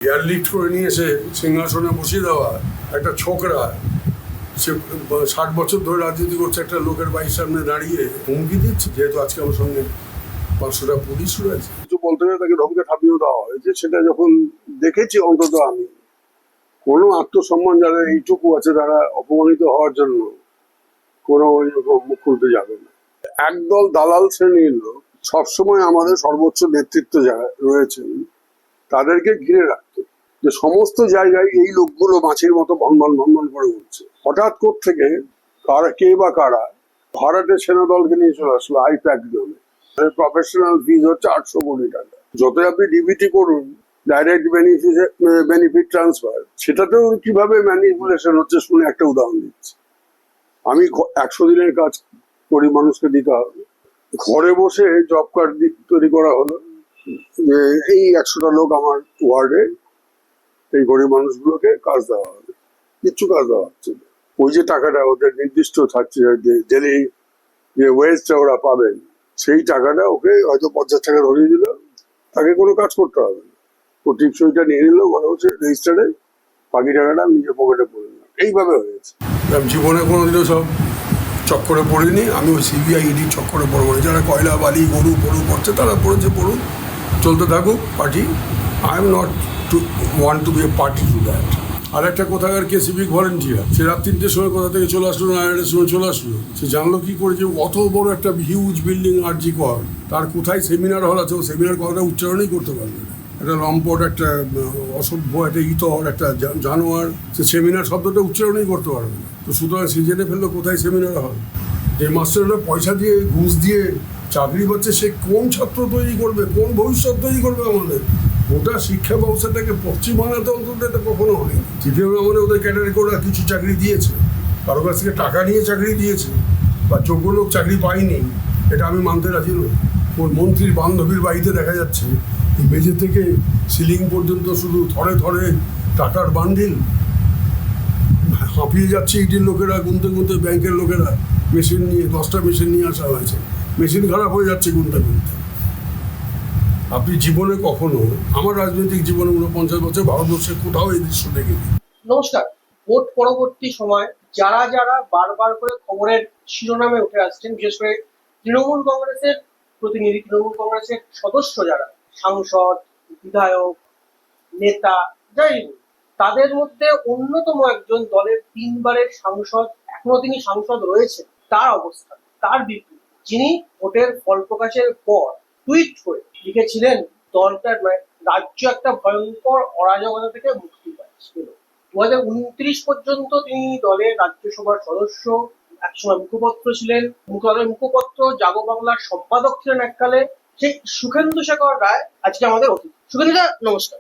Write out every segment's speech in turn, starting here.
Airlift করে নিয়ে এসে সিংহাসনে বসিয়ে দেওয়া একটা ছোকরা, সে 60 বছর ধরে রাজনীতি করছে, একটা লোকের বাড়ির সামনে দাঁড়িয়ে হুমকি দিচ্ছে। যেহেতু আজকে আমার সঙ্গে 500টা পুলিশ রয়েছে, কিছু বলতে গেলে তাকে ধমকে থাপিয়েও দেওয়া হয়েছে। সেটা যখন দেখেছি, অন্তত আমি কোনো আত্মসম্মান যারা এইটুকু আছে তারা অপমানিত হওয়ার জন্য কোনো মুখ খুলতে যাবে না। একদল দালাল শ্রেণীর লোক সবসময় আমাদের সর্বোচ্চ নেতৃত্ব যারা রয়েছেন তাদেরকে ঘিরে রাখতো, যে সমস্ত জায়গায় এই লোকগুলো মাছির মতো ভনভন ভনভন করে উঠছে। হঠাৎ থেকে কারা, কে বা কারা ভাড়াটে সেনা দলকে নিয়ে চলে আসলো আইপ্যাক জন্য। প্রফেশনাল ফিজ হচ্ছে 800 কোটি টাকা। যতই আপনি ডিবিটি করুন, ডাইরেক্ট বেনিফিট ট্রান্সফার, সেটাতেও কিভাবে ম্যানিপুলেশন হচ্ছে শুনে একটা উদাহরণ দিচ্ছি। আমি 100 দিনের কাজ করি, মানুষকে দিতে হবে। ঘরে বসে জব কার্ড তৈরি করা হলো যে এই 100টা লোক আমার ওয়ার্ডে, এই গরিব মানুষগুলোকে কাজ দেওয়া হবে। কিচ্ছু কাজ দেওয়া হচ্ছে না। ওই যে টাকাটা ওদের নির্দিষ্ট থাকছে, যে ডেলি যে ওয়েজটা ওরা পাবেন, সেই টাকাটা ওকে হয়তো 50 টাকা ধরিয়ে দিল, তাকে কোনো কাজ করতে হবে না। ও টিপসইটা নিয়ে নিল, ঘরে বসে রেজিস্টারে, বাকি টাকাটা নিজের পকেটে পড়ে নিল। এইভাবে হয়েছে। জীবনে কোনোদিনও সব চক্করে পড়িনি। আমি ওই সিবিআই ইডি চক্করে পড়বো না। যারা কয়লা বালি গরু পড়ু পড়ছে তারা পড়েছে, পড়ুন, চলতে থাকুক party. I am not to want to be a party to that. আর একটা কোথাকার কে সিভিক ভলেন্টিয়ার, সে রাত 3টের সময় কোথা থেকে চলে আসলো, 9টার সময় চলে আসলো। সে জানলো কি করে যে অত বড় একটা হিউজ বিল্ডিং আরজি কর, তার কোথায় সেমিনার হল আছে, ও সেমিনার কথাটা উচ্চারণই করতে পারবে না। একটা লম্পট, একটা অসভ্য, একটা ইতর, একটা জানোয়ার, সে সেমিনার শব্দটা উচ্চারণই করতে পারবে না। তো সুতরাং সে জেনে ফেললো কোথায় সেমিনার হয়। যে মাস্টাররা পয়সা দিয়ে, ঘুষ দিয়ে চাকরি পাচ্ছে, সে কোন ছাত্র তৈরি করবে, কোন ভবিষ্যৎ তৈরি করবে আমাদের? গোটা শিক্ষা ব্যবস্থাটাকে পশ্চিম বাংলাতে অন্তত এটা কখনো হয়নি। সিপিএম আমাদের ওদের ক্যাটাগরি করে কিছু চাকরি দিয়েছে, কারো কাছ থেকে টাকা নিয়ে চাকরি দিয়েছে, বা যোগ্য লোক চাকরি পায়নি, এটা আমি মানতে রাজি নই। ওর মন্ত্রীর বান্ধবীর বাড়িতে দেখা যাচ্ছে মেঝে থেকে সিলিং পর্যন্ত শুধু থরে থরে টাকার বান্ডিল। হাঁপিয়ে যাচ্ছে ইডির লোকেরা, গুনতে গুনতে, ব্যাংকের লোকেরা মেশিন নিয়ে, 10টা মেশিন নিয়ে আসা হয়েছে। মেশিন খারাপ হয়ে যাচ্ছে গুনতে গুনতে। আপনি জীবনে কখনো, আমার রাজনৈতিক জীবনে 49 বছর, ভারতবর্ষে কোথাও এই দৃশ্য দেখিনি। নমস্কার। ভোট পরবর্তী সময় যারা যারা বারবার করে খবরের শিরোনামে উঠে আসছেন, বিশেষ করে তৃণমূল কংগ্রেসের প্রতিনিধি, তৃণমূল কংগ্রেসের সদস্য যারা, সাংসদ, বিধায়ক, নেতা, যাই বলুন, তাদের মধ্যে অন্যতম একজন, দলের 3বারের সাংসদ, এখনো তিনি সাংসদ রয়েছেন, তার অবস্থান, তার বিবৃতি, যিনি ভোটের ফল প্রকাশের পর টুইট করে লিখেছিলেন দলটার রাজ্য একটা ভয়ঙ্কর অরাজকতা থেকে মুক্তি পাচ্ছিল। 2029 পর্যন্ত তিনি দলের রাজ্যসভার সদস্য, একসময় মুখপত্র ছিলেন, দলের মুখপত্র জাগো বাংলার সম্পাদক ছিলেন এককালে। সেই সুখেন্দু শেখর রায় আজকে আমাদের অতিথি। সুখেন্দুদা, নমস্কার।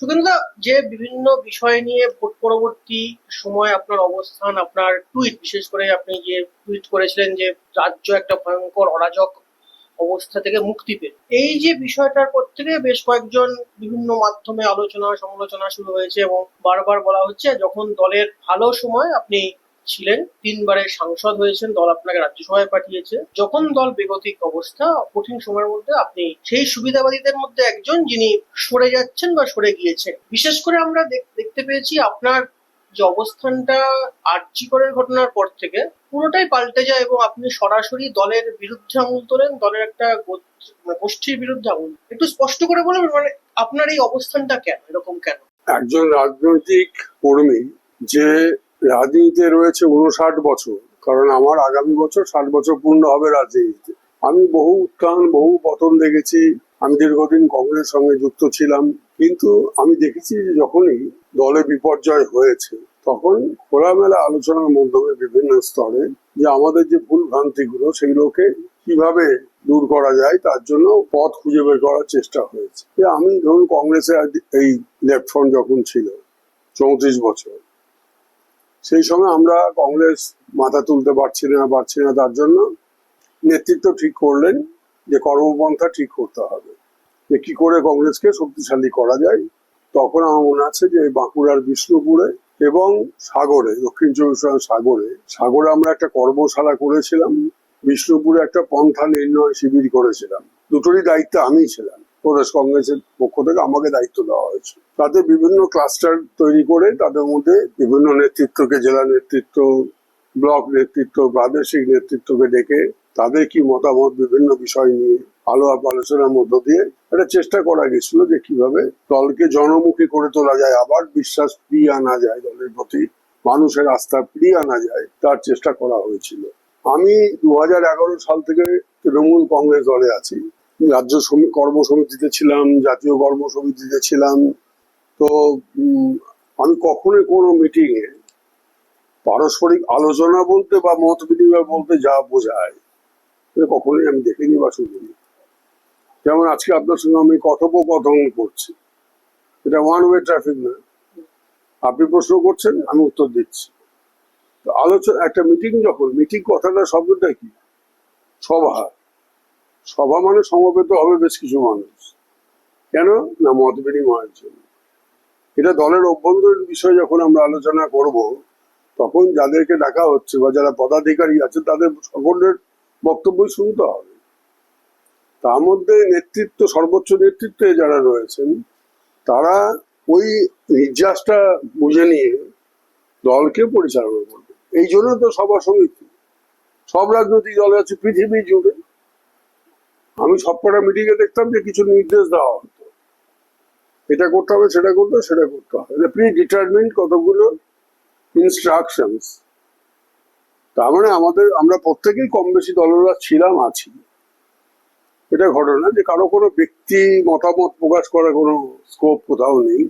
সুখেন্দুদা, যে বিভিন্ন বিষয় নিয়ে ভোট পরবর্তী সময় আপনার অবস্থান, আপনার টুইট, বিশেষ করে আপনি যে টুইট করেছিলেন যে রাজ্য একটা ভয়ঙ্কর অরাজক অবস্থা থেকে মুক্তি পেল, এই যে বিষয়টার পর থেকে বেশ কয়েকজন বিভিন্ন মাধ্যমে আলোচনা সমালোচনা শুরু হয়েছে, এবং বারবার বলা হচ্ছে যখন দলের ভালো সময় আপনি ছিলেন, 3বারের সাংসদ হয়েছেন, দল আপনাকে রাজ্যসভায় পাঠিয়েছে। যখন দল বেগতিক অবস্থা, কঠিন সময়ের মধ্যে আপনি সেই সুবিধাবাদীদের মধ্যে একজন, যিনি সরে যাচ্ছেন বা সরে গিয়েছেন। বিশেষ করে আমরা দেখতে পেয়েছি আপনার যে অবস্থানটা আরজি করের ঘটনার পর থেকে পুরোটাই পাল্টে যায়, এবং আপনি সরাসরি দলের বিরুদ্ধে আঙুল তোলেন, দলের একটা গোষ্ঠীর বিরুদ্ধে আঙুল। একটু স্পষ্ট করে বলবেন, মানে আপনার এই অবস্থানটা কেন, এরকম কেন? একজন রাজনৈতিক কর্মী যে রাজনীতিতে রয়েছে 59 বছর, কারণ আমার আগামী বছর 60 বছর পূর্ণ হবে রাজনীতিতে। আমি বহু উত্থান, বহু পতন দেখেছি। আমি দীর্ঘদিন কংগ্রেসের সঙ্গে যুক্ত ছিলাম, কিন্তু আমি দেখেছি যে যখনই দলে বিপর্যয় হয়েছে, তখন খোলামেলা আলোচনার মাধ্যমে বিভিন্ন স্তরে যে আমাদের যে ভুল ভ্রান্তিগুলো, সেগুলোকে কিভাবে দূর করা যায় তার জন্য পথ খুঁজে বের করার চেষ্টা হয়েছে। আমি ধরুন কংগ্রেসের এই লেফট ফ্রন্ট যখন ছিল 34 বছর, সেই সময় আমরা কংগ্রেস মাথা তুলতে পারছি না, তার জন্য নেতৃত্ব ঠিক করলেন যে কর্মপন্থা ঠিক করতে হবে, যে কি করে কংগ্রেসকে শক্তিশালী করা যায়। তখন আমার মনে আছে যে বাঁকুড়ার বিষ্ণুপুরে এবং সাগরে, দক্ষিণ 24 পরগনার সাগরে আমরা একটা কর্মশালা করেছিলাম। বিষ্ণুপুরে একটা পন্থা নির্ণয় শিবির করেছিলাম। দুটোরই দায়িত্ব আমি ছিলাম। প্রদেশ কংগ্রেসের পক্ষ থেকে আমাকে দায়িত্ব দেওয়া হয়েছে। তাতে বিভিন্ন ক্লাস্টার তৈরি করে তাদের মধ্যে বিভিন্ন নেতৃত্বকে, জেলা নেতৃত্ব, ব্লক নেতৃত্ব, প্রাদেশিক নেতৃত্বকে ডেকে তাদের কি মতামত বিভিন্ন বিষয় নিয়ে আলাপ আলোচনার মধ্য দিয়ে একটা চেষ্টা করা গেছিল যে কিভাবে দলকে জনমুখী করে তোলা যায়, আবার বিশ্বাস ফিরিয়ে আনা যায়, দলের প্রতি মানুষের আস্থা ফিরিয়ে আনা যায়, তার চেষ্টা করা হয়েছিল। আমি 2011 সাল থেকে তৃণমূল কংগ্রেস দলে আছি। রাজ্য কর্মসমিতিতে ছিলাম, জাতীয় কর্মসমিতিতে ছিলাম। তো আমি কখনোই কোনো মিটিংয়ে পারস্পরিক আলোচনা বলতে বা মত বিনিময় বলতে যা বোঝায় এটা কখনোই আমি দেখিনি বা শুনিনি। যেমন আজকে আপনার সঙ্গে আমি কথোপকথন করছি, এটা ওয়ান ওয়ে ট্রাফিক না। আপনি প্রশ্ন করছেন, আমি উত্তর দিচ্ছি। তো আলোচনা, একটা মিটিং যখন, মিটিং কথাটা শব্দটা কি? সভা। সভা মানে সমবেত হবে বেশ কিছু মানুষ। কেন না? মত বিনিময়ের জন্য। এটা দলের অভ্যন্তরীণ বিষয় যখন আমরা আলোচনা করব, তখন যাদেরকে ডাকা হচ্ছে বা যারা পদাধিকারী আছে তাদের সকলের বক্তব্যই শুনতে হবে। তার মধ্যে নেতৃত্ব, সর্বোচ্চ নেতৃত্বে যারা রয়েছেন তারা ওই নির্যাসটা বুঝে নিয়ে দলকে পরিচালনা করবে। এই জন্য তো সভা সমিতি, সব রাজনৈতিক দল আছে পৃথিবী জুড়ে। আমি সবকটা মিটিংয়ে দেখতাম যে কিছু নির্দেশ দেওয়া হতো, এটা করতে হবে, সেটা করতে হবে, সেটা করতে হবে, প্রি ডিটারমিন্ড কতগুলো ইনস্ট্রাকশনস। তার মানে আমরা প্রত্যেকেই কম বেশি দলরা ছিলাম, আছি। এটা ঘটনা যে কারো কোনো ব্যক্তি মতামত প্রকাশ করার কোনো স্কোপ কোথাও নেই।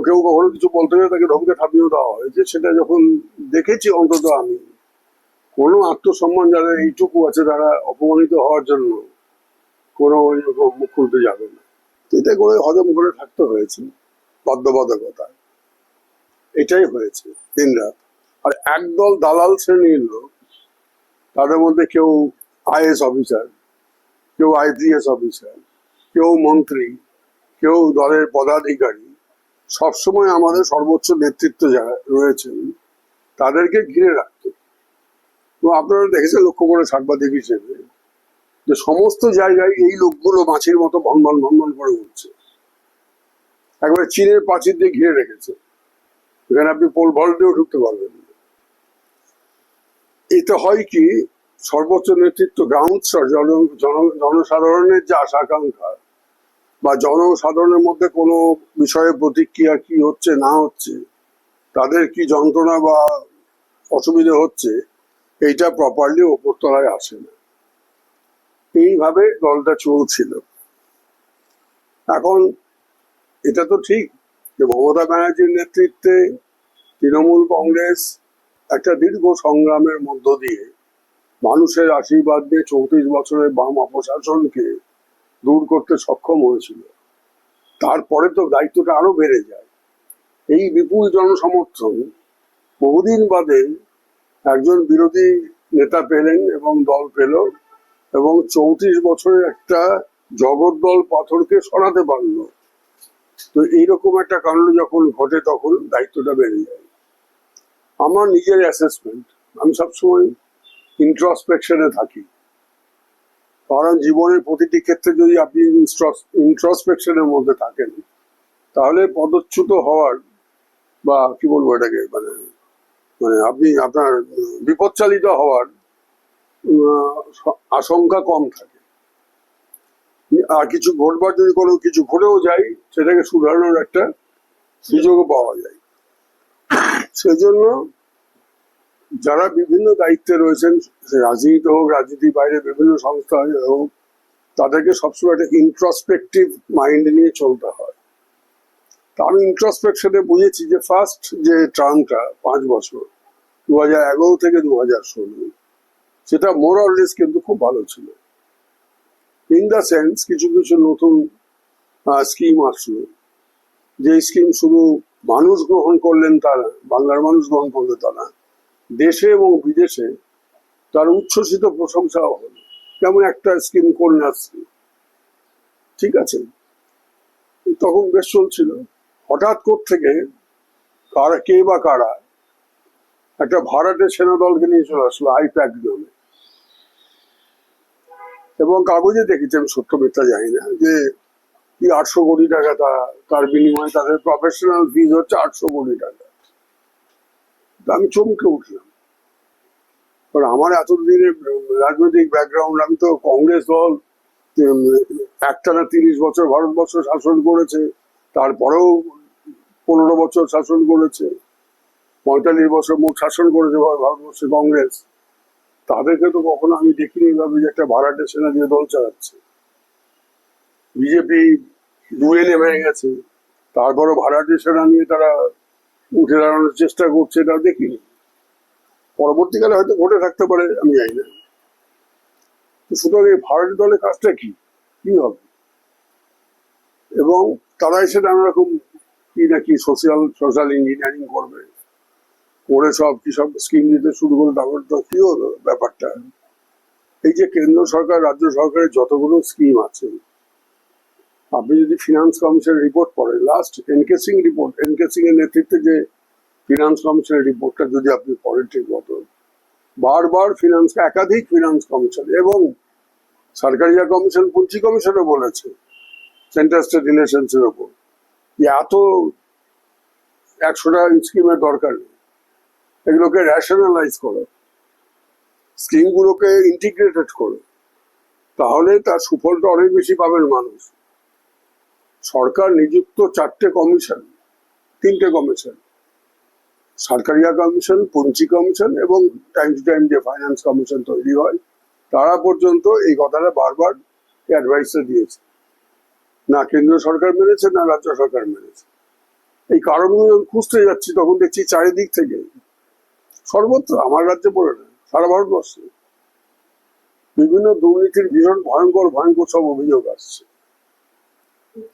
কেউ কখনো কিছু বলতে গেলে তাকে ধমকে থামিয়েও দেওয়া হয়েছে। সেটা যখন দেখেছি, অন্তত আমি, কোনো আত্মসম্মান যাদের এইটুকু আছে তারা অপমানিত হওয়ার জন্য কোনো ওই রকম মুখ খুলতে যাবে না। এটা করে হজম করে থাকতে হয়েছে, বাধ্যবাধকতা। এটাই হয়েছে দিন রাত। আর একদল দালাল শ্রেণীর লোক, তাদের মধ্যে কেউ আইএস অফিসার, কেউ আইপিএস অফিসার, কেউ মন্ত্রী, কেউ দলের পদাধিকারী, সবসময় আমাদের সর্বোচ্চ নেতৃত্ব যারা রয়েছেন তাদেরকে ঘিরে রাখত। এবং আপনারা দেখেছেন লক্ষ্য করে সাংবাদিক হিসেবে যে সমস্ত জায়গায় এই লোকগুলো মাছির মতো ভনভন ভনভন করে উঠছে। একবারে চীনের প্রাচীর দিয়ে ঘিরে রেখেছে, এখানে আপনি পোল ভল্ট দিয়েও ঢুকতে পারবেন না। এতে হয় কি, সর্বোচ্চ নেতৃত্ব, গ্রাউন্ড স্তর, জনসাধারণের যে আশা আকাঙ্ক্ষা বা জনসাধারণের মধ্যে কোনো বিষয়ে প্রতিক্রিয়া কি হচ্ছে না হচ্ছে, তাদের কি যন্ত্রণা বা অসুবিধা হচ্ছে, এইটা প্রপারলি ওপর তলায় আসে না। এইভাবে দলটা চলছিল। এখন এটা তো ঠিক যে মমতা ব্যানার্জির নেতৃত্বে তৃণমূল কংগ্রেস একটা দীর্ঘ সংগ্রামের মধ্য দিয়ে মানুষের আশীর্বাদ দিয়ে 34 বছরের বাম অপশাসনকে দূর করতে সক্ষম হয়েছিল। তারপরে তো দায়িত্বটা আরো বেড়ে যায়। এই বিপুল জনসমর্থন বহুদিন বাদে একজন বিরোধী নেতা পেলেন এবং দল পেল, এবং 34 বছরের একটা জগদ্দল পাথরকে সরাতে পারলো। তো এইরকম একটা কাণ্ড যখন ঘটে তখন দায়িত্বটা বেড়ে যায়। আমার নিজের অ্যাসেসমেন্ট, আমি সবসময় ইন্ট্রসপেকশনে থাকি, কারণ জীবনের প্রতিটি ক্ষেত্রে যদি আপনি ইন্ট্রসপেকশনের মধ্যে থাকেন তাহলে পদচ্যুত হওয়ার বা কি বলবো এটাকে, মানে মানে আপনি আপনার বিপদচালিত হওয়ার আশঙ্কা কম থাকে। আর কিছু ঘটবার, যদি কোনো কিছু ঘটেও যায় সেটাকে শুধরানোর একটা সুযোগও পাওয়া যায়। সেজন্য যারা বিভিন্ন দায়িত্বে রয়েছেন, রাজনীতি হোক, রাজনীতির বাইরে বিভিন্ন সংস্থা হোক, তাদেরকে সবসময় একটা ইন্ট্রসপেক্টিভ মাইন্ড নিয়ে চলতে হয়। তা আমি ইন্ট্রসপেকশনে বুঝেছি যে ফার্স্ট যে টার্মটা 5 বছর 2011 থেকে 2016, সেটা মোরাললেস কিন্তু খুব ভালো ছিল। ইন দ্য সেন্স কিছু কিছু নতুন স্কিম আসলো, যে স্কিম শুধু মানুষ গ্রহণ করলেন তা না, বাংলার মানুষ গ্রহণ করবে তা না, দেশে এবং বিদেশে তার উচ্ছ্বসিত প্রশংসাও হলো। যেমন একটা স্কিম কন্যাশ্রী, ঠিক আছে, তখন বেশ চলছিল। হঠাৎ থেকে কে বা কারা একটা ভাড়াটে সেনা দলকে নিয়ে চলে আসলো আইপ্যাক নামে। এবং কাগজে দেখেছি, আমি সত্য মিথ্যা জানি না, যে কি 800 কোটি টাকা তার বিনিময়ে তাদের প্রফেশনাল ফিজ হচ্ছে 800 কোটি টাকা। তা আমি চমকে উঠলাম, কারণ আমার এতদিনের রাজনৈতিক ব্যাকগ্রাউন্ড, আমি তো কংগ্রেস দল একটানা 30 বছর ভারতবর্ষ শাসন করেছে, তারপরেও 15 বছর শাসন করেছে, 45 বছর মোট শাসন করেছে ভারতবর্ষে কংগ্রেস। তাদেরকে তো কখনো আমি দেখিনি ভাবে যে একটা ভাড়াটে সেনা দিয়ে দল চালাচ্ছে। বিজেপি দুয়ে নেমে গেছে, তারপরও ভাড়াটে সেনা নিয়ে তারা উঠে দাঁড়ানোর চেষ্টা করছে, এটা দেখিনি। পরবর্তীকালে হয়তো ঘটে থাকতে পারে, আমি জানি না। সুতরাং এই ভারতীয় দলের কাজটা কি কি হবে? এবং তারা এসে নানা রকম কি না কি সোশ্যাল ইঞ্জিনিয়ারিং করবে, করে সব কি সব স্কিম দিতে শুরু করে। তারপর তো কি হলো ব্যাপারটা, এই যে কেন্দ্র সরকার রাজ্য সরকারের যতগুলো স্কিম আছে, আপনি যদি ফিনান্স কমিশনের রিপোর্ট পড়েন, লাস্ট এনকেসিং এর নেতৃত্বে যে ফিনান্স কমিশনের রিপোর্টটা যদি আপনি পড়েন ঠিক মতো, বারবার একাধিক ফিনান্স কমিশন এবং সরকারিয়া কমিশন, পুঞ্জি কমিশনও বলেছে সেন্ট্রাল স্টেট রিলেশনস এর ওপর যে এত 100টা স্কিমের দরকার নেই, এগুলোকে রেশনালাইজ করো, স্কিমগুলোকে ইন্টিগ্রেটেড করো, তাহলে তার সুফলটা অনেক বেশি পাবেন মানুষ। সরকার নিযুক্ত 4টে কমিশন, 3টে কমিশন, সরকারিয়া কমিশন, পুঞ্জি কমিশন এবং টাইম টু টাইম যে ফাইন্যান্স কমিশন তৈরি হয়, তারা পর্যন্ত এই কথাটা বারবার অ্যাডভাইসটা দিয়েছে। না কেন্দ্র সরকার মেনেছে, না রাজ্য সরকার মেনেছে। এই কারণগুলো যখন খুঁজতে যাচ্ছি, তখন দেখছি চারিদিক থেকে, সর্বত্র, আমার রাজ্যে পড়ে না, সারা ভারতবর্ষে বিভিন্ন দুর্নীতির ভীষণ ভয়ঙ্কর ভয়ঙ্কর সব অভিযোগ আসছে।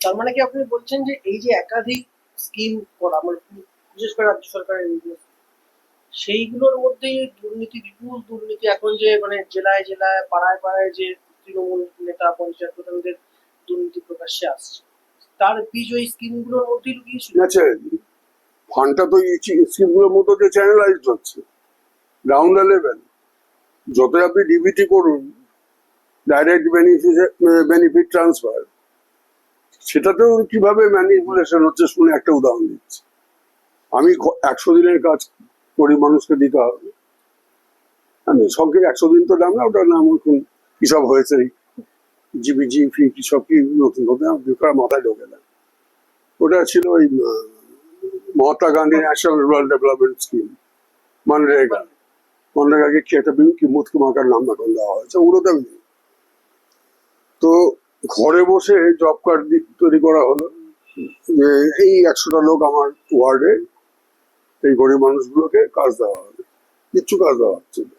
তার মানে কি আপনি বলছেন যে এই যে একাধিক স্কিম করা, মানে বিশেষ করে রাজ্য সরকারের এইগুলো, সেইগুলোর মধ্যেই দুর্নীতি, বিপুল দুর্নীতি এখন যে মানে জেলায় জেলায় পাড়ায় পাড়ায় যে তৃণমূল নেতা পঞ্চায়েত প্রধানদের দুর্নীতি প্রকাশ্যে আসছে, তার বীজ ওই স্কিমগুলোর মধ্যেই লুকিয়েছিল। ন্যাচারালি ফান্ডটা তো এই স্কিমগুলোর মতো যে চ্যানেলাইজড হচ্ছে গ্রাউন্ড লেভেল। যত আপনি ডিবিটি করুন, ডাইরেক্ট বেনিফিট ট্রান্সফার, সেটাতেও কিভাবে ম্যানিপুলেশন হচ্ছে শুনে একটা উদাহরণ দিচ্ছি। আমি 100 দিনের কাজ করি, মানুষকে দিতে হবে, আমি সংক্ষেপ 100 দিন তো নাম না, ওটার নাম এখন কি সব হয়েছে, জিবিজি ফি কি সব কি নতুন নতুন মাথায় ঢোকে না। ওটা ছিল ওই Mahatma Gandhi national rural development scheme, মনরেগাকে কি একটা কি মুতকি মাকার নাম এখন দেওয়া হয়েছে, ওগুলোতে আমি নেই। তো ঘরে বসে জব কার্ড তৈরি করা হলো যে এই 100টা লোক আমার ওয়ার্ডে, এই গরিব মানুষগুলোকে কাজ দেওয়া হবে, কিচ্ছু কাজ দেওয়া হচ্ছে না।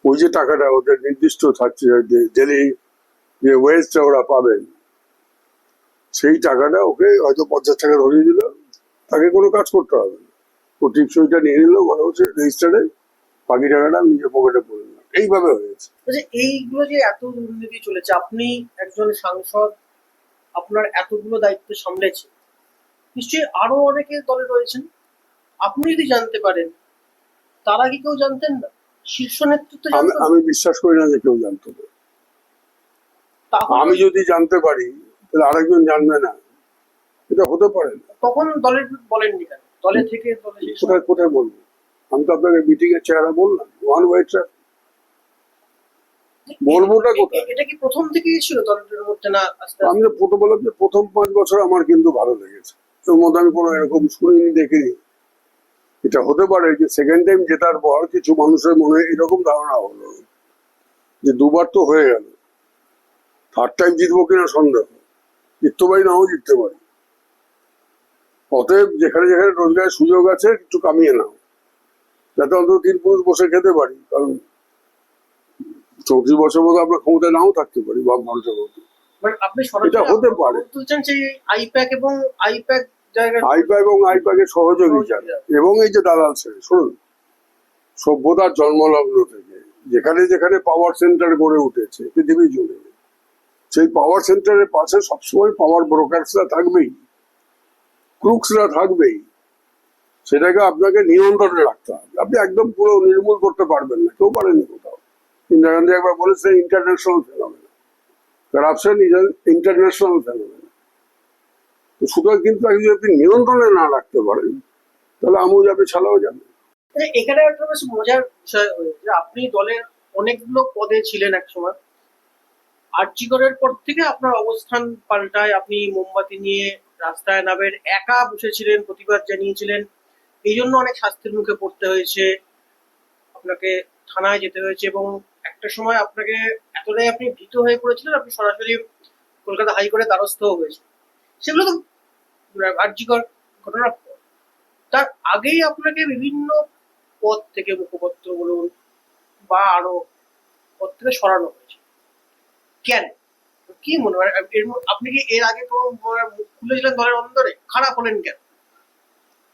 ওই যে টাকাটা ওদের নির্দিষ্ট থাকছে, ডেলি যে ওয়েজটা ওরা পাবেন, সেই টাকাটা ওকে হয়তো 50 টাকা ধরিয়ে দিল, তাকে কোনো কাজ করতে হবে না, ও টিপসইটা নিয়ে নিল, মনে হচ্ছে রেজিস্টারে, বাকি টাকাটা নিজের পকেটে পড়ে নিল। এইভাবে হয়েছে। এইগুলো যে এত দুর্নীতি চলেছে, আপনি একজন সাংসদ, আপনার এতগুলো দায়িত্ব সামলেছে, নিশ্চয়ই আরো অনেকে দলে রয়েছেন, আপনি যদি জানতে পারেন, তারা কি কেউ জানতেন না? শীর্ষ নেতৃত্ব জানতো না? আমি বিশ্বাস করি না যে কেউ জানতো না। আমি যদি জানতে পারি তাহলে আরেকজন জানবে না, এটা হতে পারে না। তখন দলের বলেননি কেন? দলে থেকে দলে কোথায় কোথায় বলবো? আমি তো আপনাকে মিটিং এর চেহারা বললাম, ওয়ান ওয়ে ট্র্যাক, বলবোটা কোথায়? এটা কি প্রথম থেকেই ছিল দলের মধ্যে না? আমি তো প্রথম বললাম যে প্রথম 5 বছর আমার কিন্তু ভালো লেগেছে, এর মধ্যে আমি কোনো এরকম শুনিনি, দেখিনি। এটা হতে পারে যে সেকেন্ড টাইম জেতার পর কিছু মানুষের মনে এরকম ধারণা হলো যে দুবার তো হয়ে গেল, থার্ড টাইম জিতবো কিনা সন্দেহ, জিততে পারি, নাও জিততে পারি। অতএব যেখানে যেখানে রোজগারের সুযোগ আছে একটু কামিয়ে নাও, যাতে অন্তত 3 পুরুষ বসে খেতে পারি, কারণ 34 বছর মতো আমরা ক্ষমতায় নাও থাকতে পারি, বা মানুষের মতো। আপনি এটা হতে পারে। বলছেন সেই আইপ্যাক এবং আইপ্যাক জায়গায়, আইপ্যাক এবং আইপ্যাকের সহযোগিতা এবং এই যে দালাল ছেড়ে, শুনুন, সভ্যতার জন্মলগ্ন থেকে যেখানে যেখানে পাওয়ার সেন্টার গড়ে উঠেছে পৃথিবী জুড়ে, সেই পাওয়ার সেন্টারের পাশে সবসময় পাওয়ার ব্রোকার্সরা থাকবেই, ক্রুকসরা থাকবেই। সেটাকে আপনাকে নিয়ন্ত্রণে রাখতে হবে। আপনি একদম পুরো নির্মূল করতে পারবেন না, কেউ পারেনি কোথাও। ইন্দিরা গান্ধী একবার বলেছে international phenomena, corruption is international phenomena. সুতরাং কিন্তু যদি নিয়ন্ত্রণে না রাখতে পারেন তাহলে আমও যাবে, ছালাও যাবে। এখানে একটা বেশ মজার বিষয় হয়েছে যে আপনি দলের অনেকগুলো পদে ছিলেন এক সময়। আরজিকরের পর থেকে আপনার অবস্থান পাল্টায়, আপনি মোমবাতি নিয়ে রাস্তায় নামের, একা বসেছিলেন, প্রতিবাদ জানিয়েছিলেন, এই জন্য অনেক শাস্তির মুখে পড়তে হয়েছে, আপনাকে থানায় যেতে হয়েছে এবং একটা সময় আপনাকে এতটাই আপনি ভীত হয়ে পড়েছিলেন আপনি সরাসরি কলকাতা হাইকোর্টের দ্বারস্থ হয়েছে। সেগুলো তো আরজিকর ঘটনার পর। তার আগেই আপনাকে বিভিন্ন পদ থেকে, মুখপত্র বলুন বা আরো পদ থেকে সরানো হয়েছে। কেন, কি মনে হয় আপনি কি এর আগে কোনো মুখ খুলেছিলেন দলের অন্দরে? খারাপ হলেন কেন?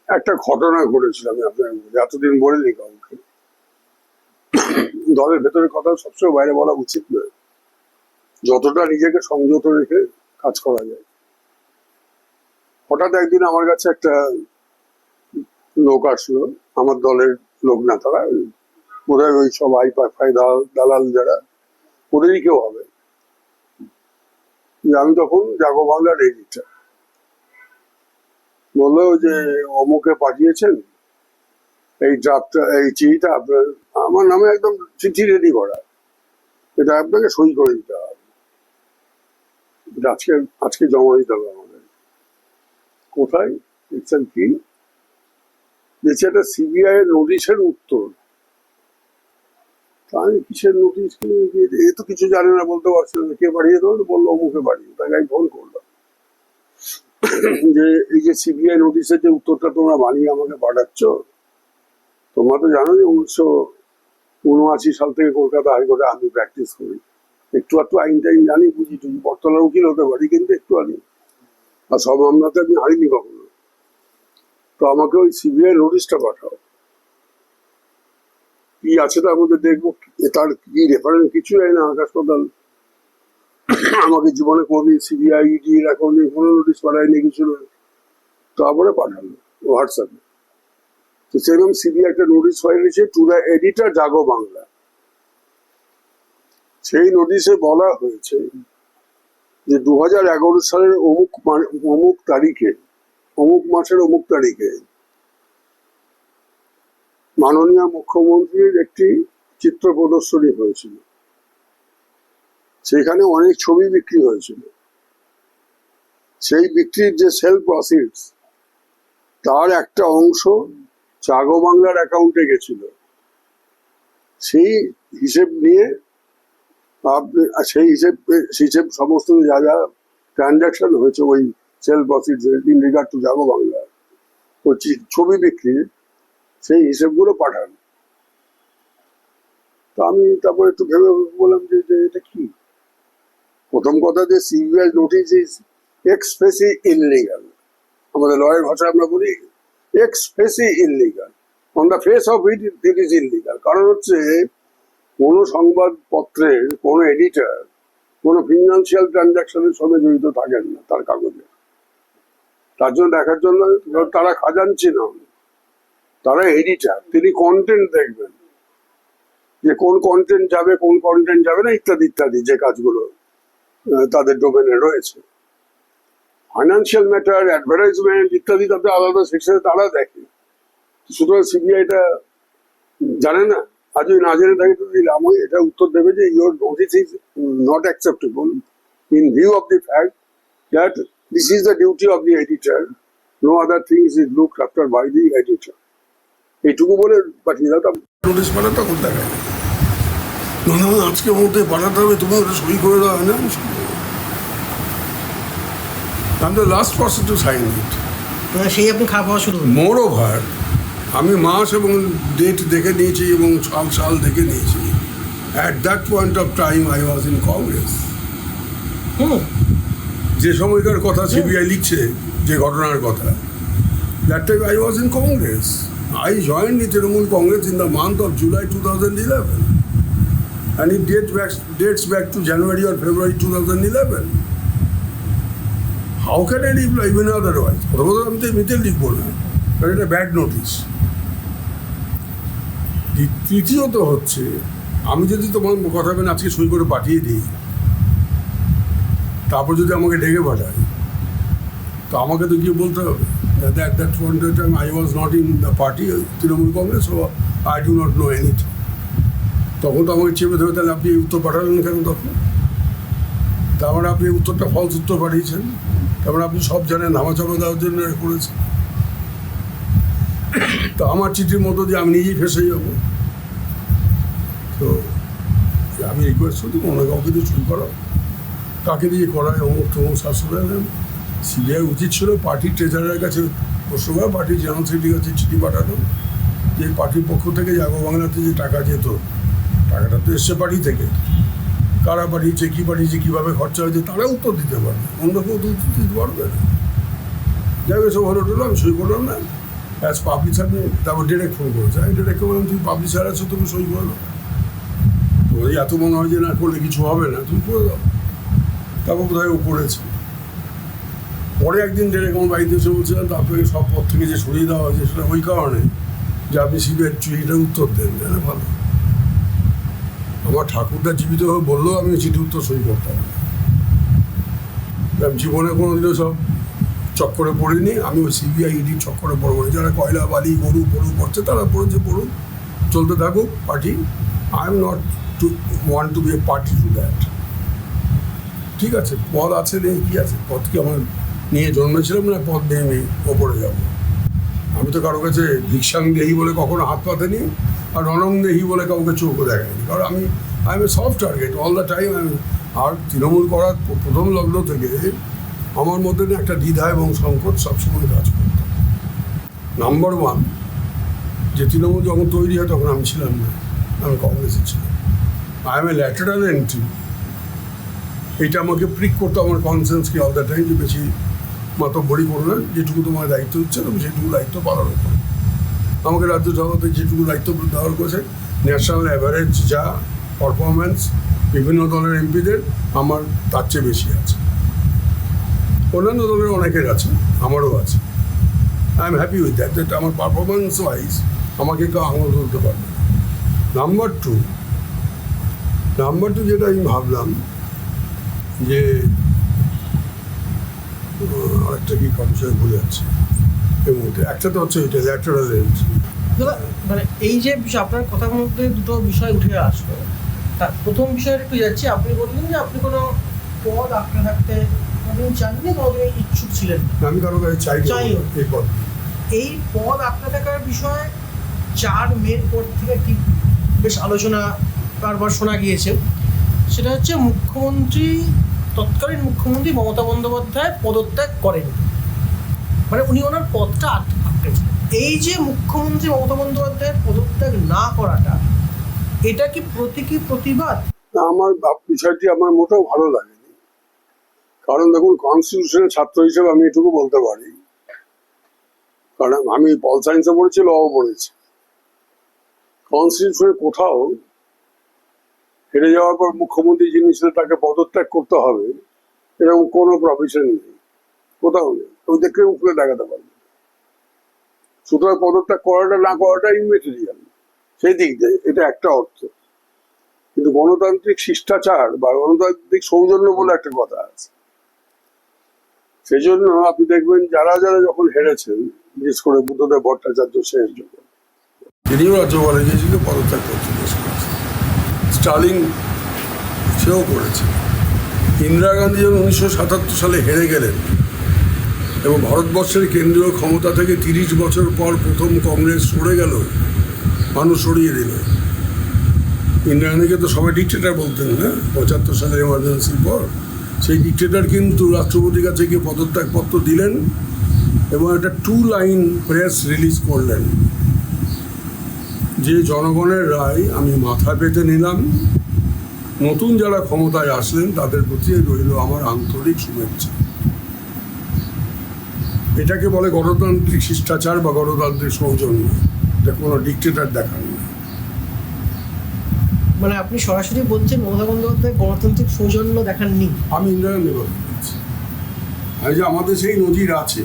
একটা ঘটনা ঘটেছিল, আমি আপনার এতদিন বলিনি কাউকে। দলের ভেতরে কথা সবসময় বাইরে বলা উচিত নয়, যতটা নিজেকে সংযত রেখে কাজ করা যায়। হঠাৎ একদিন আমার কাছে একটা লোক আসলো, আমার দলের লোক না, তারা বোধহয় ওই সব আই দালাল যারা, ওদেরই কেউ হবে। আমি তখন জাগো বাংলার এডিটর। বললো যে অমুকে পাঠিয়েছেন এই ড্রাফটটা, এই চিঠিটা আপনার, আমার নামে একদম চিঠি রেডি করা, এটা আপনাকে সই করে দিতে হবে, এটা আজকে জমা দিতে হবে আমাদের। কোথায় দেখছেন কি দেখছি একটা সিবিআই এর নোটিশের উত্তর। তাই কিসের নোটিশ, এ তো কিছু জানে না, বলতে পারছে না কে পাঠিয়ে দেবো, বললো অমুকে পাঠিয়ে। তাকে আমি ফোন করলাম যে এই যে সিবিআই নোটিশের যে উত্তরটা তোমরা বানিয়ে আমাকে পাঠাচ্ছ, তোমরা তো জানো যে 1979 সাল থেকে কলকাতা হাইকোর্টে আমি প্র্যাকটিস করি, একটু আইন টাইন জানি, বুঝি টুঝি, বটতলার উকিল হতে পারি কিন্তু একটু আনি, আর সব মামলাতে আমি হারিনি কখনো। তো আমাকে ওই সিবিআই নোটিশটা পাঠাও, কি আছে তার মধ্যে দেখবো, তার কি রেফারেন্স কিছু হয় না। আকাশ পাতাল, আমাকে জীবনে কোনদিন সিবিআই ইডি এখন কোনো নোটিশ পাঠায়নি, কিছু না। তারপরে পাঠালো হোয়াটসঅ্যাপে, তো সেরকম সিবিআই একটা নোটিশ পাঠিয়েছে টু দ্য এডিটর জাগো বাংলা। সেই নোটিশে বলা হয়েছে যে 2011 সালের অমুক তারিখে, অমুক মাসের অমুক তারিখে মাননীয় মুখ্যমন্ত্রীর একটি চিত্র প্রদর্শনী হয়েছিল, সেখানে অনেক ছবি বিক্রি হয়েছিল। সেই বিক্রির যে সেল প্রসিডস, তার একটা অংশ জাগো বাংলার অ্যাকাউন্টে গেছিল। সেই হিসেব নিয়ে সেই হিসেব সমস্ত যা যা ট্রানজাকশন হয়েছে ওই sale proceeds in regard to Jago Bangla, ওই ছবি বিক্রির সেই হিসেবগুলো পাঠান। তো আমি তারপর একটু ভেবে বললাম যে এটা কি। প্রথম কথা যে CBI notice is expressly illegal, আমাদের লয়ের ভাষায় আমরা বলি expressly illegal, on the face of it is illegal. কারণ হচ্ছে কোনো সংবাদপত্রের কোনো এডিটর কোনো ফিনান্সিয়াল ট্রানজাকশনের সঙ্গে জড়িত থাকেন না তার কাগজে। তার জন্য দেখার জন্য তারা খাজাঞ্চি নন, তারা এডিটার, তিনি কন্টেন্ট দেখবেন যে কোন কন্টেন্ট যাবে কোন কন্টেন্ট যাবে না ইত্যাদি ইত্যাদি, যে কাজগুলো তাদের ডোমেনে রয়েছে। ফাইন্যান্সিয়াল ম্যাটার, অ্যাডভার্টাইজমেন্ট ইত্যাদি তাদের আলাদা সেকশনে তারা দেখে। সুতরাং সিবিআইটা জানে না, আজ ওই না জেনে থাকে তো দিলাম, ওই এটা উত্তর দেবে যে your notice is not acceptable in view of the fact that this is the duty of the editor, no other things is looked after by the editor. এইটুকু বলে পাঠিয়ে দাও। নোটিশ পাঠা তখন দেখায় না, আজকের মধ্যে পাঠাতে হবে, তুমি ওটা সই করে দেওয়া হয় না। I'm the last person to sign it. সেই আপনি খারাপ হওয়া শুরু করলেন। Moreover, আমি মাস এবং ডেট দেখে নিয়েছি এবং সাল দেখে নিয়েছি। At that point of time I was in Congress. যে সময়কার কথা সিবিআই লিখছে, যে ঘটনার কথা, that time I was in Congress. I joined the Trinamool Congress in the month of July 2011. And it dates back to January or February 2011. How can I live even otherwise? প্রথমত আমি তো এমনিতে লিখবো না, কারণ এটা ব্যাড নোটিস। তৃতীয়ত হচ্ছে আমি যদি তোমার কথা বলে আজকে সই করে পাঠিয়ে দিই, তারপর যদি আমাকে ডেকে পাঠায়, তো আমাকে তো গিয়ে বলতে হবে at that point of time I was not in the party, Trinamool Congress, so I do not know anything. তখন তো আমাকে চেপে ধরে, তাহলে আপনি এই উত্তর পাঠালেন কেন তখন? তার মানে আপনি উত্তরটা ফলস উত্তর পাঠিয়েছেন, তার মানে আপনি সব জানেন, ধামাচাপা দেওয়ার জন্য করেছেন। তো আমার চিঠির মতো দিয়ে আমি নিজেই ফেসে যাবো। তো আমি রিকোয়েস্ট করি অন্য কাউকে দিয়ে শুরু করো, কাকে দিয়ে করায় অমুক তমুক শাসক। সিবিআই উচিত ছিল পার্টির ট্রেজারের কাছে প্রশ্ন করা, পার্টির জেনারেল সেক্রেটারির কাছে চিঠি পাঠানো, যে পার্টির পক্ষ থেকে জাগো বাংলাতে যে টাকা যেত, টাকাটা তো এসছে পার্টি থেকে, কারা পাঠিয়েছে, কী পাঠিয়েছে, কীভাবে খরচা হয়েছে, তারা উত্তর দিতে পারবে, অন্য কেউ তো উত্তর দিতে পারবে না। যাই হোক, সব হলো টলো, আমি সই করলাম না, অ্যাজ পাবলিশার নিয়ে তারপর ডিরেক্ট ফোন করেছে। আমি ডিরেক্টকে বললাম, তুমি পাবলিশার আছো, তুমি সই করে দাও। তো এত মনে হয় যে না করলে কিছু হবে না, তুমি করে দাও। তারপর বোধহয় ও করেছে। পরে একদিন ডিরেক্ট আমার বাড়িতে এসে বলছিলাম, তারপরে সব পথ থেকে যে সরিয়ে দেওয়া হয়েছে সেটা ওই কারণে যে আপনি সিবিআই চিঠিটা উত্তর দেন, না ভালো। আমার ঠাকুরটা জীবিত হয়ে বললেও আমি চিঠি উত্তর সই করতাম। জীবনে কোনোদিনও সব চক্করে পড়িনি, আমি ওই সিবিআই ইডির চক্করে পড়বো না। যারা কয়লা বালি গরু পড়ু করছে তারা পড়েছে, পড়ুক, চলতে থাকুক party. I am not to want to be a party to that. ঠিক আছে, পদ আছে নেই, কী আছে, পদ কি আমার নিয়ে জন্মেছিলাম না পদ নিয়ে আমি ওপরে যাবো? আমি তো কারো কাছে ভিক্ষাং দেহি বলে কখনো হাত পাতেনি, আর রণং দেহি বলে কাউকে চোখও দেখায়নি, কারণ I am a soft target all the time. আর তৃণমূল করার প্রথম লগ্ন থেকে আমার মধ্যে একটা দ্বিধা এবং সংকট সবসময় কাজ করত। নাম্বার ওয়ান, যে তৃণমূল যখন তৈরি হয় তখন আমি ছিলাম না, আমি কংগ্রেসে ছিলাম। I am A lateral entry. এটা আমাকে প্রিক করতো আমার কনসেন্সকে অল দ্য টাইম, যে বেশি মাতব্বরি করো না, যেটুকু তোমার দায়িত্ব দিচ্ছে তুমি সেটুকু দায়িত্ব পালন করো। আমাকে রাজ্যসভাতে যেটুকু দায়িত্ব দেওয়ার করেছে, ন্যাশনাল অ্যাভারেজ যা পারফরমেন্স বিভিন্ন দলের এমপিদের, আমার তার চেয়ে বেশি আছে। অন্যান্য দলের অনেকের আছে, আমারও আছে। I am happy with that, that আমার পারফরমেন্স ওয়াইজ আমাকে কেউ আঙুল তুলতে পারবে। নাম্বার টু, যেটা আমি ভাবলাম যে আরেকটা কি বিষয় ভুলে যাচ্ছে এর মধ্যে, একটা তো হচ্ছে এটা ল্যাটারাল এন্ট্রি। মানে এই যে বিষয়, আপনার কথার মধ্যে দুটো বিষয় উঠে আসলো। তার প্রথম বিষয়টা একটু যাচ্ছি, আপনি বললেন যে আপনি কোনো পদ আঁকড়ে থাকতে কোনোদিন চাননি, কোনোদিন ইচ্ছুক ছিলেন না। আমি কারো কাছে চাই এই পদ। এই পদ আঁকড়ে থাকার বিষয়ে 4 মের পর থেকে কি বেশ আলোচনা কারবার শোনা গিয়েছে। সেটা হচ্ছে তৎকালীন মুখ্যমন্ত্রী মমতা বন্দ্যোপাধ্যায় পদত্যাগ করেন, মানে উনি ওনার পদটা আটকেছেন। এই যে মুখ্যমন্ত্রী মমতা বন্দ্যোপাধ্যায়ের পদত্যাগ না করাটা, এটা কি প্রতীকী প্রতিবাদ? আমার বিষয়টি আমার মোটেও ভালো লাগেনি। কারণ দেখুন, কনস্টিটিউশনের ছাত্র হিসেবে আমি এটুকু বলতে পারি, কারণ আমি পল সায়েন্সে পড়েছি, লও পড়েছি। কনস্টিটিউশনে কোথাও হেরে যাওয়ার পর মুখ্যমন্ত্রী যিনি ছিলেন তাকে পদত্যাগ করতে হবে এরকম কোনো প্রভিশন নেই, কোথাও নেই। ওদেরকে উপরে দেখাতে পারবে। সুতরাং পদত্যাগ করাটা না করাটা ইমেটেরিয়াল, সেই দিক দিয়ে এটা একটা অর্থ। কিন্তু গণতান্ত্রিক শিষ্টাচার বা গণতান্ত্রিক সৌজন্য বলে একটা কথা আছে। সেই জন্য আপনি দেখবেন যারা যারা যখন হেরেছেন, বিশেষ করে বুদ্ধদেব ভট্টাচার্য শেষ যখন, তিনিও রাজ্যপালে গিয়েছিল পদত্যাগ করতে, স্টালিন সেও করেছে। ইন্দিরা গান্ধী যখন 1977 সালে হেরে গেলেন এবং ভারতবর্ষের কেন্দ্রীয় ক্ষমতা থেকে 30 বছর পর প্রথম কংগ্রেস সরে গেল, মানুষ সরিয়ে দিল। ইন্দিরা গান্ধীকে তো সবাই ডিক্টেটর বলতেন না 75 সালের এমার্জেন্সির পর। সেই ডিক্টেটর কিন্তু রাষ্ট্রপতির কাছে গিয়ে পদত্যাগপত্র দিলেন এবং একটা 2 লাইন প্রেস রিলিজ করলেন, যে জনগণের রায় আমি মাথায় পেতে নিলাম, নতুন যারা ক্ষমতায় আসলেন তাদের প্রতি রইল আমার আন্তরিক শুভেচ্ছা। এটাকে বলে গণতান্ত্রিক শিষ্টাচার বা গণতান্ত্রিক সৌজন্য। এটা কোনো ডিক্টেটর দেখান না। মানে আপনি সরাসরি বলছেন মমতা বন্দ্যোপাধ্যায় গণতান্ত্রিক সৌজন্য দেখাননি? আমি ইন্দিরা গান্ধী বলছি, আমি যে আমাদের সেই নজির আছে,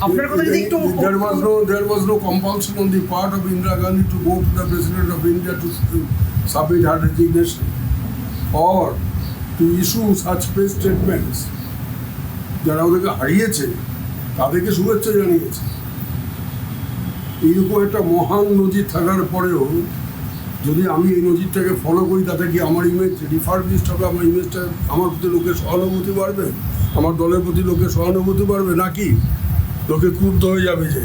আপনার কথা যদি একটু There was no compulsion on the part of Indira Gandhi to go to the President of India to submit her resignation or to issue such press statements. যারা ওদেরকে হারিয়েছে তাদেরকে শুভেচ্ছা জানিয়েছে। এইরকম একটা মহান নজির থাকার পরেও যদি আমি এই নজিরটাকে ফলো করি তাতে কি আমার ইমেজ রিফারবিশড হবে, আমার ইমেজটা আমার প্রতি লোকের সহানুভূতি বাড়বে, আমার দলের প্রতি লোকের সহানুভূতি বাড়বে, নাকি লোকে ক্রুদ্ধ হয়ে যাবে যে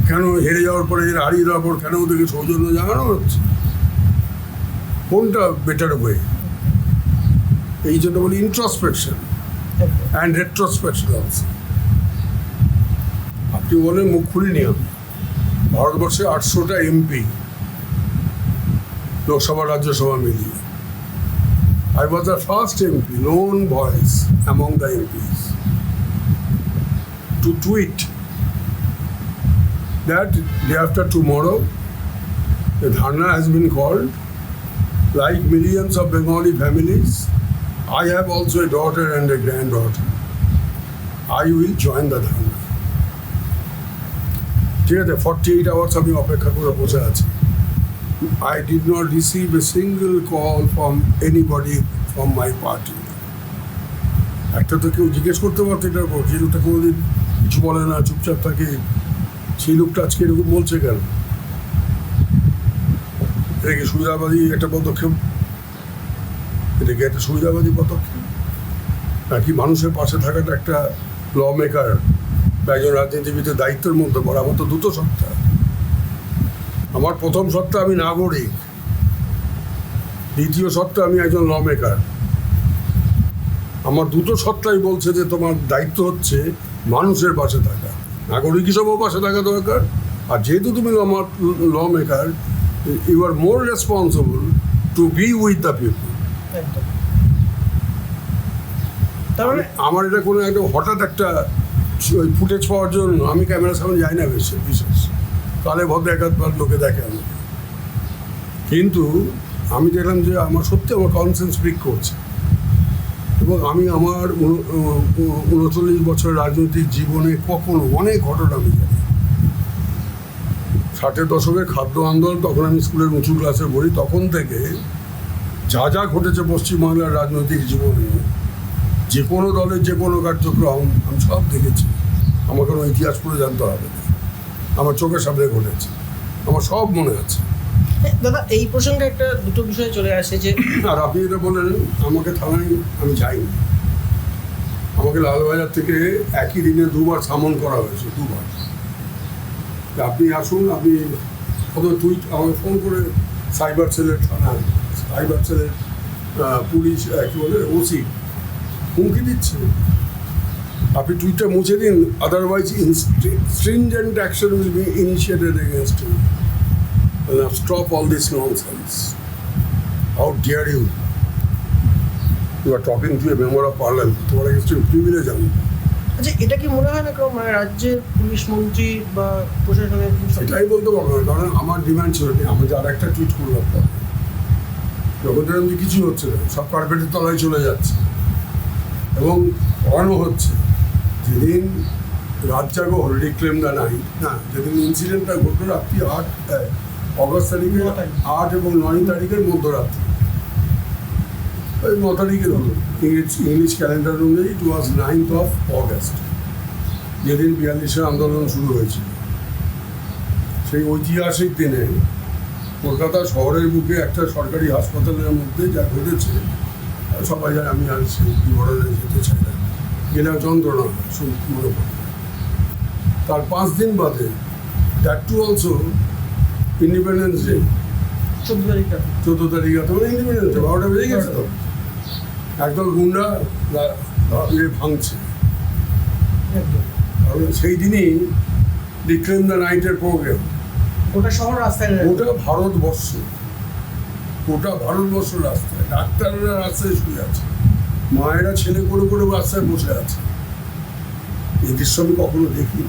কেন হেরে যাওয়ার পরে হারিয়ে যাওয়ার পর কেন ওদেরকে সৌজন্য জানানো হচ্ছে? কোনটা বেটার ওয়ে? এই জন্য বলি ইন্ট্রোস্পেকশন অ্যান্ড রেট্রোস্পেকশন অলসো। আপনি বলেন মুখ খুলি নিয়ম ভারতবর্ষে 800টা এমপি লোকসভা রাজ্যসভা মিলিয়ে। I was the first MP, lone voice among the MPs, to tweet that day after tomorrow, the dharna has been called. Like millions of Bengali families, I have also a daughter and a granddaughter. I will join the dharna. ঠিক আছে, 48 hours আমি অপেক্ষা করে বসে আছি। I did not receive a single call from anybody from my party. একটা তো কেউ জিজ্ঞেস করতে পারতো এটার উপর, যে লোকটা কোনোদিন কিছু বলে না, চুপচাপ থাকে, সেই লোকটা আজকে এরকম বলছে কেন? এটা কি সুবিধাবাদী একটা পদক্ষেপ? এটা কি একটা সুবিধাবাদী পদক্ষেপ, নাকি মানুষের পাশে থাকাটা একটা ল মেকার বা একজন রাজনীতিবিদের দায়িত্বের মধ্যে পড়ে? আমার তো দুটো সত্তা। আমার প্রথম সত্তা আমি নাগরিক, দ্বিতীয় সত্তা আমি একজন ল মেকার। আমার দুটো সত্তাই বলছে যে তোমার দায়িত্ব হচ্ছে মানুষের পাশে থাকা, নাগরিক হিসেবেও পাশে থাকা দরকার, আর যেহেতু তুমি আমার law maker, you are more responsible to be with the people. তারপরে আমার এটা কোনো একটা হঠাৎ একটা ওই ফুটেজ পাওয়ার জন্য আমি ক্যামেরার সামনে যাই না বেশি বিশেষ, তাহলে ভদ্র একাধবার লোকে দেখে আমাকে। কিন্তু আমি দেখলাম যে আমার সত্যি আমার কনসেন্স স্পিক করছে, এবং আমি আমার 39 বছর রাজনৈতিক জীবনে কখনো অনেক ঘটনা আমি জানি। 60-এর দশকের খাদ্য আন্দোলন, তখন আমি স্কুলের উঁচু ক্লাসে পড়ি, তখন থেকে যা যা ঘটেছে পশ্চিমবাংলার রাজনৈতিক জীবনে, যে কোনো দলের যে কোনো কার্যক্রম আমি সব দেখেছি। আমার কোনো ইতিহাস পড়ে জানতে হবে না, আমার চোখের সামনে ঘটেছে, আমার সব মনে আছে। দাদা, এই প্রসঙ্গে একটা দুটো বিষয় চলে আসে যে, আর আপনি এটা বলেন আমাকে থানায় আমি যাইনি, আমাকে লালবাজার থেকে একই দিনে দুবার সামন করা হয়েছে, দুবার। আপনি আসুন, আপনি কত টুইট আমাকে ফোন করে সাইবার সেলের থানা, সাইবার সেলের পুলিশ কী বলে ওসি হুমকি দিচ্ছে, আপনি টুইটটা মুছে দিন, otherwise stringent action will be initiated against you. Now stop all this nonsense. How dare you? You are talking to a member of parliament. তোমার কাছে প্রিভিলেজ আমি। আচ্ছা, এটা কি মনে হয় না কেউ মানে রাজ্যের পুলিশ মন্ত্রী বা প্রশাসনের? সেটাই বলতে পারবো না, কারণ আমার ডিমান্ড ছিল না। আমি আর একটা টুইট করলাম, যখন দেখলাম যে কিছু হচ্ছে না, সব কার্পেটের তলায় চলে যাচ্ছে, এবং করানো হচ্ছে। যেদিন রাত জাগো রিক্লেম দ্য নাইট, না, যেদিন ইনসিডেন্টটা ঘটলো রাত্রি 8 অগস্ট তারিখে, 8 এবং 9 তারিখের মধ্যরাত্রি, ওই 9 তারিখের হলো ইংলিশ ক্যালেন্ডার অনুযায়ী। ইট ওয়াজ 9th of August, যেদিন 42-এর আন্দোলন শুরু হয়েছিল। সেই ঐতিহাসিক দিনে কলকাতা শহরের বুকে একটা সরকারি হাসপাতালের মধ্যে যা ঘটেছে সবাই যায়, আমি আর সেই বিবরণে যেতে চাই না, গেলেও যন্ত্রণা মনে পড়ে। তার 5 দিন বাদে, that too also Independence Day, 14 তারিখে, তখন ইন্ডিপেন্ডেন্স ডে, 12টা বেজে গেছে, তো একদল গুন্ডা ভাঙছে। সেই দিনই রিক্লেম দ্য নাইটের প্রোগ্রাম, গোটা শহর রাস্তায়, গোটা ভারতবর্ষ, গোটা ভারতবর্ষ রাস্তায়, ডাক্তাররা রাস্তায় শুয়ে আছে, মায়েরা ছেলে করে করে রাস্তায় বসে আছে। এই দৃশ্য আমি কখনো দেখিনি,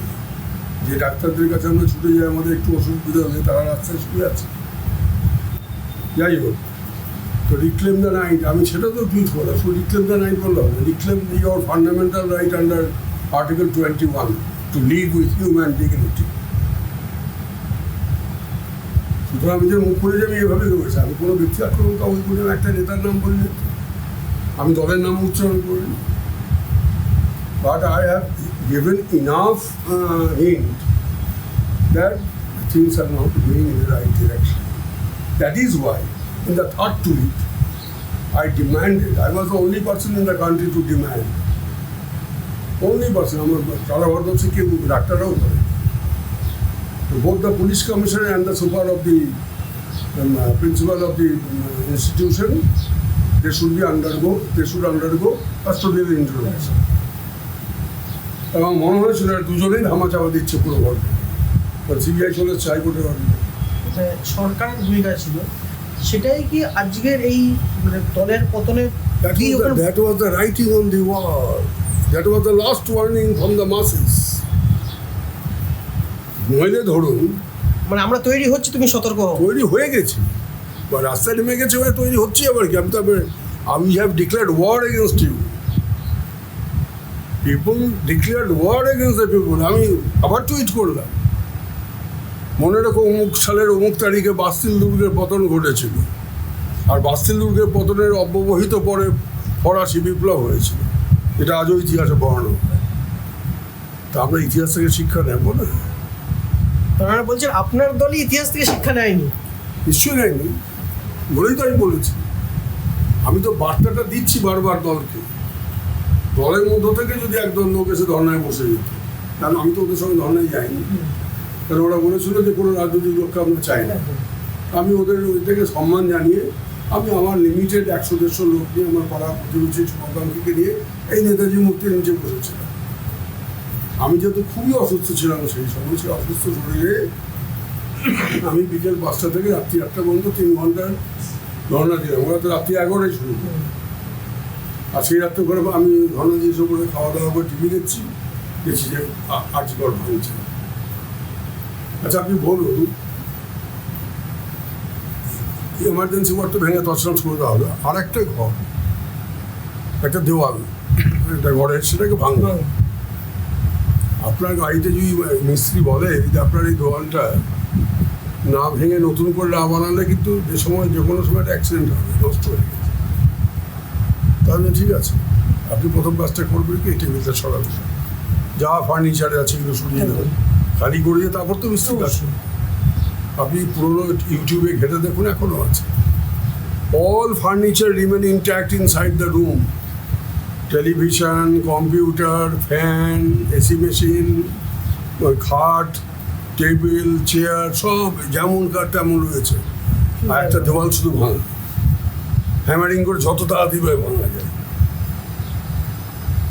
যে ডাক্তারদের কাছে আমরা ছুটে যাই আমাদের একটু অসুবিধা হলে, তারা রাস্তায় শুয়ে আছে। যাই হোক, তো রিক্লেম দ্য নাইট, আমি সেটা তো টুইট করলাম, শুধু রিক্লেম দ্য নাইট বললাম, reclaim your fundamental right under Article 21 to live with human dignity. সুতরাং আমি যে মুখ করে যে আমি এভাবে রয়েছে, আমি কোনো ব্যক্তি আক্রমণ কাউকে করি না, একটা নেতার নাম বলি না, আমি দলের নাম উচ্চারণ করিনি, but I have given enough hint that things are not going in the right direction. That is why in the third tweet I demanded, I was the only person in the country to demand, only person, আমার সারা ভারতবর্ষে কেউ ডাক্তাররাও করে, both the police commissioner and the super of the principal of the institution, they should undergo custodial interrogation. এবং মনে হয়েছিল দুজনেই ধামা চাপা দিচ্ছে পুরো গল্প, সিবিআই চলে এসছে হাইকোর্টের অর্ডারে। সরকারের ভূমিকা ছিল, সেটাই কি আজকের এই মানে দলের পতনের That was the writing on the wall. That was the last warning from the masses. নইলে ধরুন মানে আমরা তৈরি হচ্ছি, তুমি সতর্ক হও। তৈরি হয়ে গেছি বা রাস্তায় নেমে গেছে, এবার তৈরি হচ্ছি আবার কি, আমি have declared war against you. People declared war against the people. আমি আবার টুইট করলাম, মনে রাখো অমুক সালের অমুক তারিখে বাস্তিল দুর্গের পতন ঘটেছিল, আর বাস্তিল দুর্গের পতনের অব্যবহিত পরে ফরাসি বিপ্লব হয়েছিল, এটা আজও ইতিহাসে বর্ণনা। তা আমরা ইতিহাস থেকে শিক্ষা নেব না? আপনারা বলছেন আপনার দলই ইতিহাস থেকে শিক্ষা নেয়নি? নিশ্চয়ই নেয়নি, বলেই তো আমি বলেছি। আমি তো বার্তাটা দিচ্ছি বারবার দলকে, দলের মধ্য থেকে যদি একদল লোক এসে ধর্নায় বসে যেত, কারণ আমি তো ওদের সঙ্গে ধর্নায় যাইনি, কারণ ওরা বলেছিল যে কোনো রাজনৈতিক লোককে আমরা চাই না। আমি ওদের ওই থেকে সম্মান জানিয়ে আমি আমার লিমিটেড 100-150 লোক নিয়ে, আমার পাড়া প্রতিবেশী শুভাকাঙ্ক্ষীকে নিয়ে এই নেতাজি মূর্তির নিচে বসেছিলাম। আমি যেহেতু খুবই অসুস্থ ছিলাম সেই সময়, সেই অসুস্থ শরীরে আমি বিকেল 5টা থেকে রাত্রি 8টা পর্যন্ত 3 ঘন্টার ধর্না দিলাম। ওরা তো রাত্রি 11টায় শুরু করে, আর সেই রাত্রে করে আমি ধর্না দিয়ে করে খাওয়া দাওয়া করে টিভি দেখছি যে আর্যিকর ভাঙছে। আচ্ছা আপনি বলুন, এমার্জেন্সি ওয়ার্ড তো ভেঙে তছনছ করে দেওয়া হলো, আর একটা ঘর, একটা দেওয়াল, একটা ঘরের, সেটাকে ভাঙবে। আপনার গাড়িতে যদি মিস্ত্রি বলে যে আপনার এই দেওয়ালটা না ভেঙে নতুন করে না বানালে কিন্তু যে কোনো সময় একটা অ্যাক্সিডেন্ট হবে, নষ্ট হয়ে গেছে, তাহলে ঠিক আছে, আপনি প্রথম কাজটা করবেন কি, টেবিলটা সরাবেন, যা ফার্নিচারে আছে এগুলো সরিয়ে দেবেন, খালি করে দিয়ে তারপর তো মিস্ত্রি কাজ। আপনি পুরোনো ইউটিউবে ঘেটে দেখুন, এখনও আছে। All furniture remain intact inside the room, television, computer, fan, AC machine, খাট, টেবিল, চেয়ার, সব যেমনকার তেমন রয়েছে। আর একটা দেওয়াল শুধু ভাঙা, হ্যামারিং করে যত তাড়াতাড়ি ভাঙা যায়।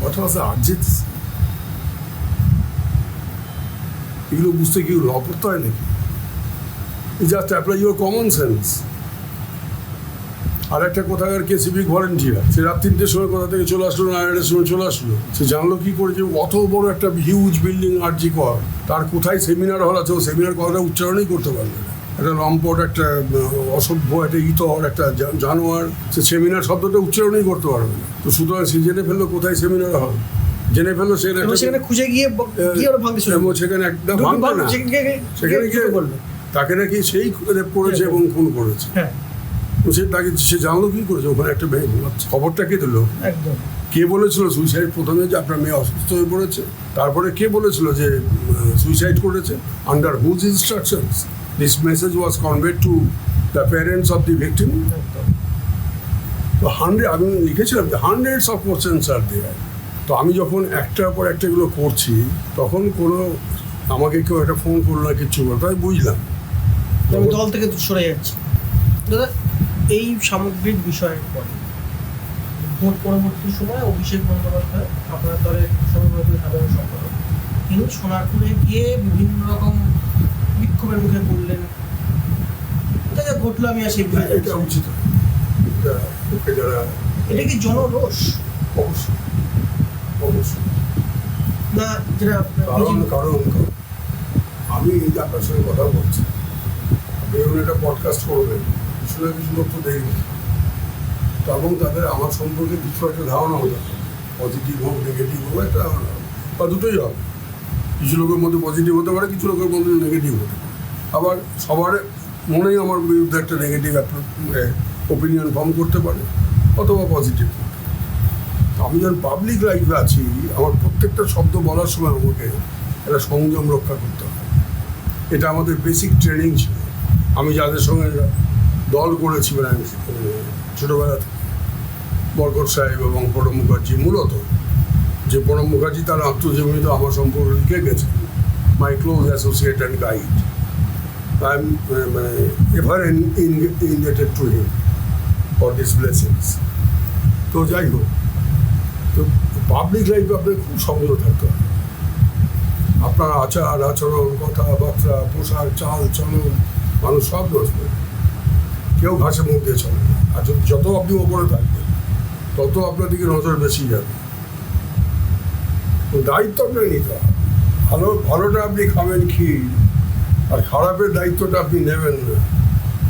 কথা আছে আর্জিত, এগুলো বুঝতে কি ল পড়তে হয় নাকি? Just apply your common sense. আর একটা কোথাকার কে সিভিক ভলেন্টিয়ার, সে রাত 3টের সময় কোথা থেকে চলে আসলো, 9টার সময় চলে আসলো, সে জানলো কি করে যে অত বড় একটা হিউজ বিল্ডিং আরজি কর, তার কোথায় সেমিনার হল আছে, ও সেমিনার কথাটা উচ্চারণই করতে পারবে না। একটা লম্পট, একটা অসভ্য, একটা ইতর, একটা জানোয়ার, সে সেমিনার শব্দটা উচ্চারণই করতে পারবে না। তো সুতরাং সে জেনে ফেললো কোথায় সেমিনার হল, জেনে ফেললো সেখানে খুঁজে গিয়ে সেখানে একটা ভাঙবে না, সেখানে গিয়ে তাকে নাকি সেই রেপ করেছে এবং খুন করেছে। সে জানলো কি করেছে, ওখানে একটা মেয়ে ঘুমাচ্ছে। খবরটা কে দিল? কে বলেছিল সুইসাইড? প্রথমে যে আপনার মেয়ে অসুস্থ হয়ে পড়েছে, তারপরে কে বলেছিল যে সুইসাইড করেছে? Under whose instructions this message was conveyed to the parents of the victim? তো আমি লিখেছিলাম যে hundreds of questions are there. তো আমি যখন একটার পর একটা এগুলো করছি, তখন কোনো আমাকে কেউ একটা ফোন করলো না, কিচ্ছু করলো, তাই বুঝলাম দল থেকে সরে যাচ্ছে। দাদা, এই সামগ্রিক বিষয়ের পরে ভোট পরবর্তী সময় অভিষেক বন্দ্যোপাধ্যায়, আপনার দলের সর্বভারতীয় সাধারণ সম্পাদক, তিনি সোনারপুরে গিয়ে বিভিন্ন রকম বিক্ষোভের মুখে পড়লেন। এটা যা ঘটলো, আমি আর সেই এটা উচিত, এটা কি জনরোষ? অবশ্যই অবশ্যই না, যেটা কারণ আমি এই যে আপনার সঙ্গে কথা বলছি, আপনি একটা পডকাস্ট করবেন, শুনে কিছু লোক তো দেখবেন, এবং তাদের আমার সম্পর্কে কিছু একটা ধারণা হতে হবে, পজিটিভ হোক নেগেটিভ হোক, একটা ধারণা বা দুটোই হবে। কিছু লোকের মধ্যে পজিটিভ হতে পারে, কিছু লোকের মধ্যে নেগেটিভ হতে পারে। আবার সবার মনেই আমার বিরুদ্ধে একটা নেগেটিভ ওপিনিয়ন ফর্ম করতে পারে অথবা পজিটিভ। আমি যখন পাবলিক লাইফে আছি, আমার প্রত্যেকটা শব্দ বলার সময় আমাকে একটা সংযম রক্ষা করতে হয়। এটা আমাদের বেসিক ট্রেনিং ছিল। আমি যাদের সঙ্গে দল করেছি ছোটোবেলা থেকে, বরকত সাহেব এবং প্রণব মুখার্জি, মূলত যে প্রণব মুখার্জি তার আত্মজীবনী তো আমার সম্পর্কে লিখে গেছেন, my close associate and guide, I am মানে ever indebted to him for this blessings. তো যাই হোক, তো পাবলিক লাইফে আপনাকে খুব সংযত থাকতে হবে। আপনার আচার আচরণ, কথাবার্তা, পোশাক, চাল চলন, মানুষ সব নজর, কেউ ঘাসে মুখ দিয়ে চলে না। আর যত আপনি ওপরে থাকবেন তত আপনার দিকে নজর বেশি যাবে। তো দায়িত্ব আপনাকে নিতে হবে। ভালোটা আপনি খাবেন ক্ষীর, আর খারাপের দায়িত্বটা আপনি নেবেন না।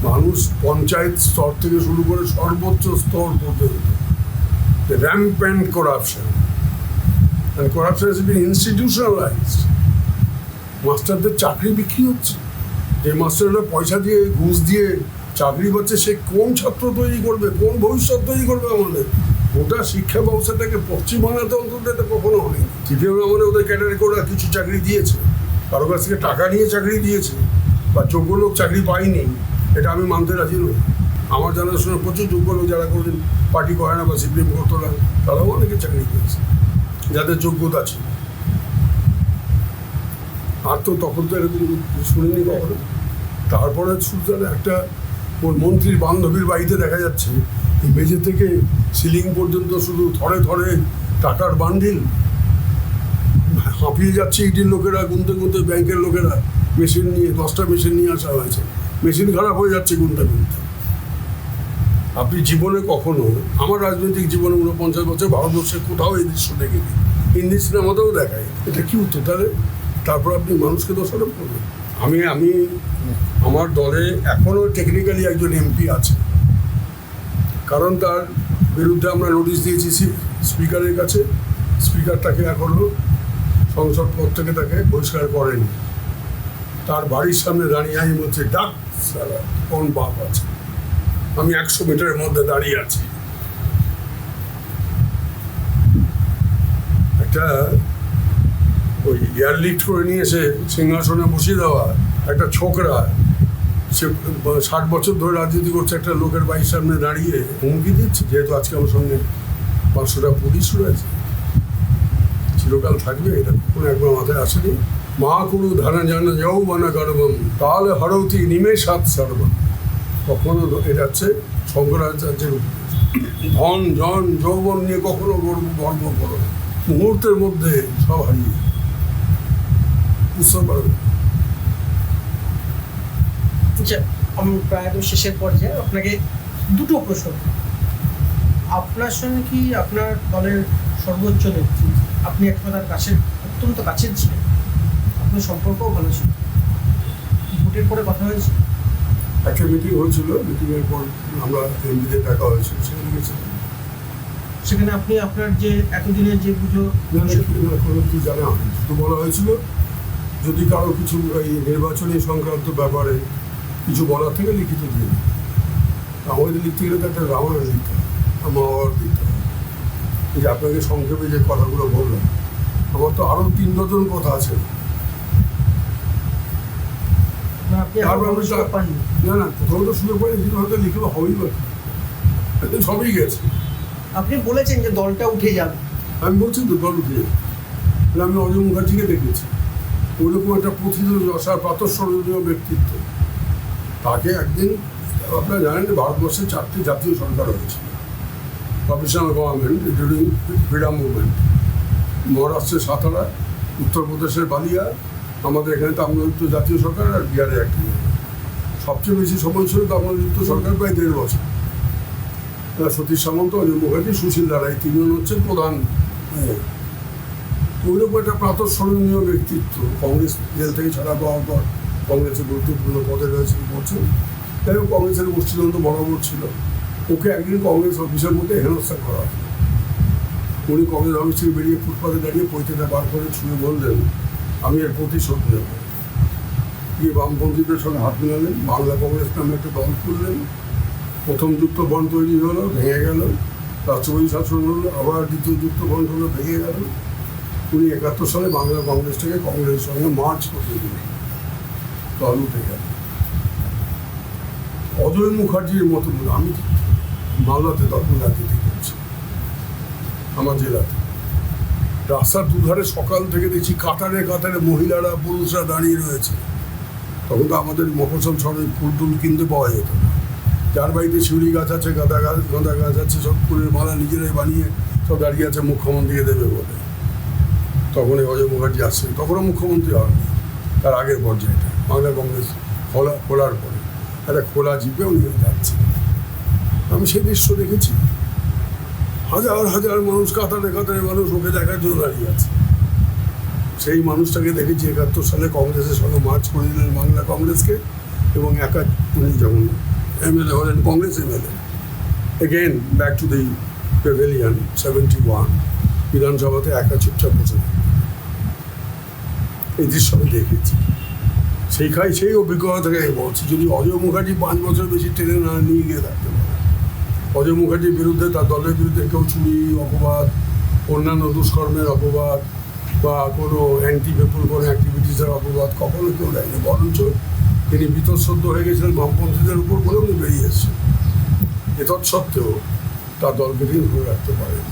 মানুষ পঞ্চায়েত স্তর থেকে শুরু করে সর্বোচ্চ স্তর পর্যন্ত rampant corruption, and corruption has been institutionalized. মাস্টারদের চাকরি বিক্রি হচ্ছে। যে মাস্টাররা পয়সা দিয়ে, ঘুষ দিয়ে চাকরি পাচ্ছে, সে কোন ছাত্র তৈরি করবে, কোন ভবিষ্যৎ তৈরি করবে আমাদের? গোটা শিক্ষা ব্যবস্থাটাকে পশ্চিম বাংলাতে অন্তত এটা কখনো হয়নি। সিপিএম আমলে ওদের ক্যাটারি করে কিছু চাকরি দিয়েছে, কারো কাছ থেকে টাকা নিয়ে চাকরি দিয়েছে, বা যোগ্য লোক চাকরি পায়নি, এটা আমি মানতে রাজি নই। আমার জানাশোনা প্রচুর যোগ্য লোক যারা কোনোদিন পার্টি করে না বা সিপিএম করতো না, তারাও অনেকে চাকরি পেয়েছে যাদের যোগ্যতা ছিল। আর তো তখন তো এরকম শুনিনি কখনো। তারপরে সুলতান একটা ওর মন্ত্রীর বান্ধবীর বাড়িতে দেখা যাচ্ছে মেঝে থেকে সিলিং পর্যন্ত শুধু থরে থরে টাকার বান্ডিল, হাঁপিয়ে যাচ্ছে ইডির লোকেরা, গুনতে গুনতে ব্যাংকের লোকেরা মেশিন নিয়ে, 10টা মেশিন নিয়ে আসা হয়েছে, মেশিন খারাপ হয়ে যাচ্ছে গুনতে গুনতে। আপনি জীবনে কখনো, আমার রাজনৈতিক জীবনে 49 বছর ভারতবর্ষে কোথাও এই দৃশ্য দেখিনি। হিন্দি সিনেমাতেও দেখায়। এটা কি উত্তর তাহলে? তারপর আপনি মানুষকে দোষারোপ করবেন। আমি আমার দলে এখনও টেকনিক্যালি একজন এমপি আছে, কারণ তার বিরুদ্ধে আমরা নোটিশ দিয়েছি স্পিকারের কাছে। স্পিকার তাকে এখনও সংসদ পদ থেকে তাকে বহিষ্কার করেনি। তার বাড়ির সামনে দাঁড়িয়ে আমি বলছি, ডাক সারা, কোন বাপ আছে? আমি 100 মিটারের মধ্যে দাঁড়িয়ে আছি। একটা ওই এয়ারলিফট করে নিয়ে এসে সিংহাসনে বসিয়ে দেওয়া একটা ছোকরা, সে 60 বছর ধরে রাজনীতি করছে, একটা লোকের বাড়ির সামনে দাঁড়িয়ে হুমকি দিচ্ছে। যেহেতু আজকে আমার সঙ্গে 500টা পুলিশ রয়েছে, চিরকাল থাকবে, এটা কোনো একবার মাথায় আসেনি। মা কুরু ধানা জানা যাও বানা গর্বম তাহলে হরতি নিমেষাৎ সর্বম। কখনো এটা হচ্ছে শঙ্করাচার্যের উপদেশ। ধন জন যৌবন নিয়ে কখনো গর্ব করো না, মুহূর্তের মধ্যে সব হারিয়ে বুঝতে পারবে। আচ্ছা, আমি প্রায় তো শেষের পর্যায়ে আপনাকে দুটো প্রশ্ন। আপনার সঙ্গে কি আপনার দলের সর্বোচ্চ নেত্রী, আপনি একটা তার কাছের, অত্যন্ত কাছের ছিলেন, আপনার সম্পর্কও ভালো ছিল, ভোটের পরে কথা হয়েছে? একটা মিটিং হয়েছিল, মিটিংয়ের পর আমরা এমপিদের ডাকা হয়েছিল, সেখানে গেছিলাম। সেখানে আপনি আপনার যে এতদিনের যে পুজো কোনো কিছু জানা হয়নি, শুধু বলা হয়েছিল যদি কারো কিছু এই নির্বাচনী সংক্রান্ত ব্যাপারে কিছু বলার থেকে লিখিত দিয়ে। আমাদের লিখতে গেলে তো একটা রামায়ণ লিখতে হবে, মহাভারত লিখতে হবে। এই যে আপনাকে সংক্ষেপে যে কথাগুলো বললাম, আমার তো আরও 3 ডজন কথা আছে। না কোথাও তো সুযোগ পাইনি, কিন্তু হয়তো লিখে হবেই বা সবই গেছে। আপনি বলেছেন যে দলটা উঠে যাবে, আমি বলছি তো দল উঠে যাবে। আমি অজয় মুখার্জিকে দেখেছি, ওইরকম একটা প্রথিত যশার প্রাতঃস্মরণীয় ব্যক্তিত্ব। তাকে একদিন, আপনারা জানেন যে ভারতবর্ষে 4টি জাতীয় সরকার হয়েছিল, professional government during freedom movement. মহারাষ্ট্রের সাতারা, উত্তরপ্রদেশের বালিয়া, আমাদের এখানে তাম্রযুক্ত জাতীয় সরকার, আর বিহারে একটি। সবচেয়ে বেশি সময় ছিল তাম্রযুক্ত সরকার, প্রায় 1.5 বছর। সতীশ সামন্ত, অজয় মুখার্জি, সুশীল দারা, এই 3 জন হচ্ছেন প্রধান। ওইরকম একটা প্রাতঃস্মরণীয় ব্যক্তিত্ব। কংগ্রেস জেল থেকে ছাড়া পাওয়ার পর কংগ্রেসের গুরুত্বপূর্ণ পদে রয়েছেন, করছেন। তাই হোক, কংগ্রেসের গোষ্ঠীদ্বন্দ্ব বরাবর ছিল। ওকে একদিন কংগ্রেস অফিসের মধ্যে হেনস্থা করা হয়। উনি কংগ্রেস অফিস থেকে বেরিয়ে ফুটপাতে দাঁড়িয়ে পৈতেটা বার করে ছুঁয়ে বললেন আমি এর প্রতিশোধ নেব। গিয়ে বামপন্থীদের সঙ্গে হাত মিলালেন, বাংলা কংগ্রেস নামে একটা দল খুললেন। প্রথম যুক্তফ্রন্ট তৈরি হলো, ভেঙে গেল। রাষ্ট্রপতি শাসন হলো, আবার দ্বিতীয় যুক্তফ্রন্ট হলো, ভেঙে গেল। 1971 সালে বাংলা কংগ্রেসটাকে কংগ্রেসের সঙ্গে মার্চ করে দিলেন, দল উঠে গেল। অজয় মুখার্জির মতো আমি মালদাতে তখন রাজনীতি করছি, আমার জেলাতে। রাস্তার দুধারে সকাল থেকে দেখছি কাতারে কাতারে মহিলারা পুরুষরা দাঁড়িয়ে রয়েছে। তখন তো আমাদের মফস্বল শহরে ফুল টুল কিনতে পাওয়া যেত না। যার বাড়িতে শিউলি গাছ আছে, গাঁদা গাছ আছে, সব ফুলের মালা নিজেরাই বানিয়ে সব দাঁড়িয়ে আছে মুখ্যমন্ত্রীকে দেবে বলে। তখন এই অজয় মুখার্জি আসছে, তখনও মুখ্যমন্ত্রী হয়নি, তার আগের পর্যায়েটা বাংলা কংগ্রেস খোলার পরে একটা খোলা জিপে উনি যাচ্ছে। আমি সেই দৃশ্য দেখেছি, হাজার হাজার মানুষ, কাতারে কাতারে মানুষ ওকে দেখার জন্য দাঁড়িয়ে আছে। সেই মানুষটাকে দেখেছি 71 সালে কংগ্রেসের সঙ্গে মার্চ করে দিলেন বাংলা কংগ্রেসকে, এবং একা উনি যখন এমএলএ হলেন, Congress MLA, again back to the pavilion 71 বিধানসভাতে একা চুপচাপ বসে থাকেন। এই দৃশ্য আমি দেখেছি। সেই অভিজ্ঞতা থেকে আমি বলছি, যদি অজয় মুখার্জি 5 বছর বেশি টেনে না নিয়ে গিয়ে থাকতে পারে, অজয় মুখার্জির বিরুদ্ধে, তার দলের বিরুদ্ধে কেউ চুরি অপবাদ, অন্যান্য দুষ্কর্মের অপবাদ বা কোনো অ্যান্টি পিপল কোনো অ্যাক্টিভিটিসের অপবাদ কখনো কেউ দেয়নি। বরঞ্চ তিনি বীতশ্রদ্ধ হয়ে গেছিলেন বামপন্থীদের উপর বলে উনি বেরিয়ে এসছেন। এতৎসত্ত্বেও তার দলকে তিনি ধরে রাখতে পারেন।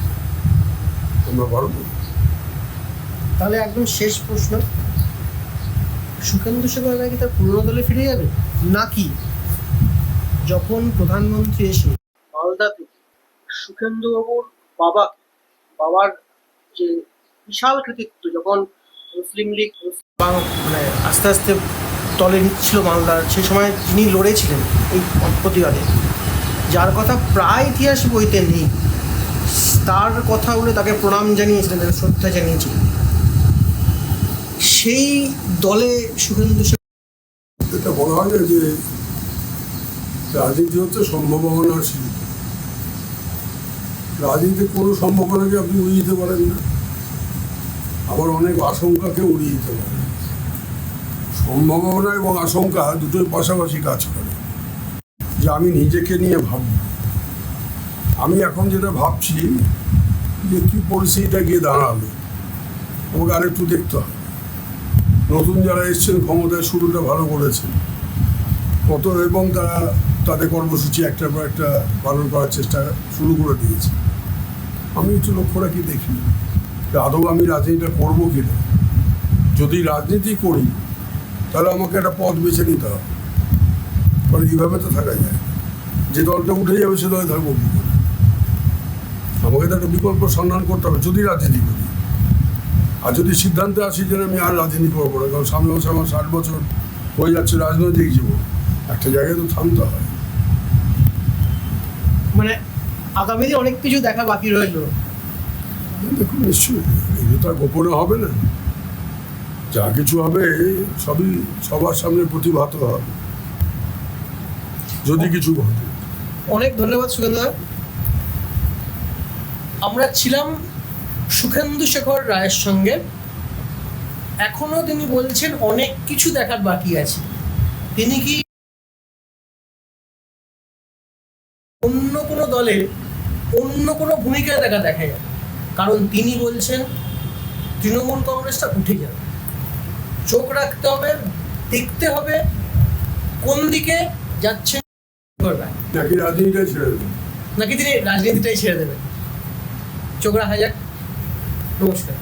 আমরা পারব। তাহলে একদম শেষ প্রশ্ন, সুখেন্দু শেখর রায় কি তার পুরনো দলে ফিরে যাবে, নাকি যখন প্রধানমন্ত্রী এসে মালদা থেকে সুখেন্দু বাবার যে বিশাল কৃতিত্ব, যখন মুসলিম লীগ মানে আস্তে আস্তে দলে নিচ্ছিল মালদার, সেই সময় যিনি লড়েছিলেন এই প্রতিবাদে, যার কথা প্রায় ইতিহাস বইতে নেই, তার কথা বলে তাকে প্রণাম জানিয়েছিলেন, তাকে শ্রদ্ধা জানিয়েছিলেন, সেই দলে সুখেন্দু শেখর। এটা বলা হয় না যে রাজনীতি হচ্ছে সম্ভাবনার শিল্প। রাজনীতিতে কোনো সম্ভাবনাকে আপনি উড়িয়ে দিতে পারেন না, আবার অনেক আশঙ্কাকে উড়িয়ে দিতে পারেন। সম্ভাবনা এবং আশঙ্কা দুটোই পাশাপাশি কাজ করে। যে আমি নিজেকে নিয়ে ভাবব, আমি এখন যেটা ভাবছি যে কী পরিস্থিতিটা গিয়ে দাঁড়াবে, আমাকে আরেকটু দেখতে হবে। নতুন যারা এসছেন ক্ষমতায়, শুরুটা ভালো করেছেন কত, এবং তারা তাদের কর্মসূচি একটার পর একটা পালন করার চেষ্টা শুরু করে দিয়েছে। আমি একটু লক্ষ্য রাখি, দেখি যে আদৌ আমি রাজনীতিটা করবো কিনা। যদি রাজনীতি করি তাহলে আমাকে একটা পথ বেছে নিতে হবে, কারণ এইভাবে তো থাকা যায়। যে দলটা উঠে যাবে সে দলে থাকবো কী করে? আমাকে তো একটা বিকল্প সন্ধান করতে হবে যদি রাজনীতি করি। আর যদি সিদ্ধান্তে আসি যে আমি আর রাজনীতি করবো না, কারণ সামনে বছর আমার 60 বছর হয়ে যাচ্ছে রাজনৈতিক জীবন, একটা জায়গায় তো থামতে হয়। মানে আগামীতে অনেক কিছু দেখা বাকি রইল। দেখুন, নিশ্চয়ই এগুলো তো আর গোপনে হবে না। যা কিছু হবে সবই সবার সামনে প্রতিভাত হবে যদি কিছু ঘটে। অনেক ধন্যবাদ সুখেন্দু। আমরা ছিলাম সুখেন্দু শেখর রায়ের সঙ্গে। এখনো তিনি বলছেন অনেক কিছু দেখার বাকি আছে। তিনি কি অন্য কোনো দলে অন্য কোনো ভূমিকায় দেখা যায়, কারণ তিনি বলছেন তৃণমূল কংগ্রেসটা উঠে যাবে। চোখ রাখতে হবে, দেখতে হবে কোন দিকে যাচ্ছে, নাকি রাজনীতিটাই ছেড়ে দেবেন, নাকি তিনি রাজনীতিটাই ছেড়ে দেবেন। চোখ রাখা যাক। নমস্কার।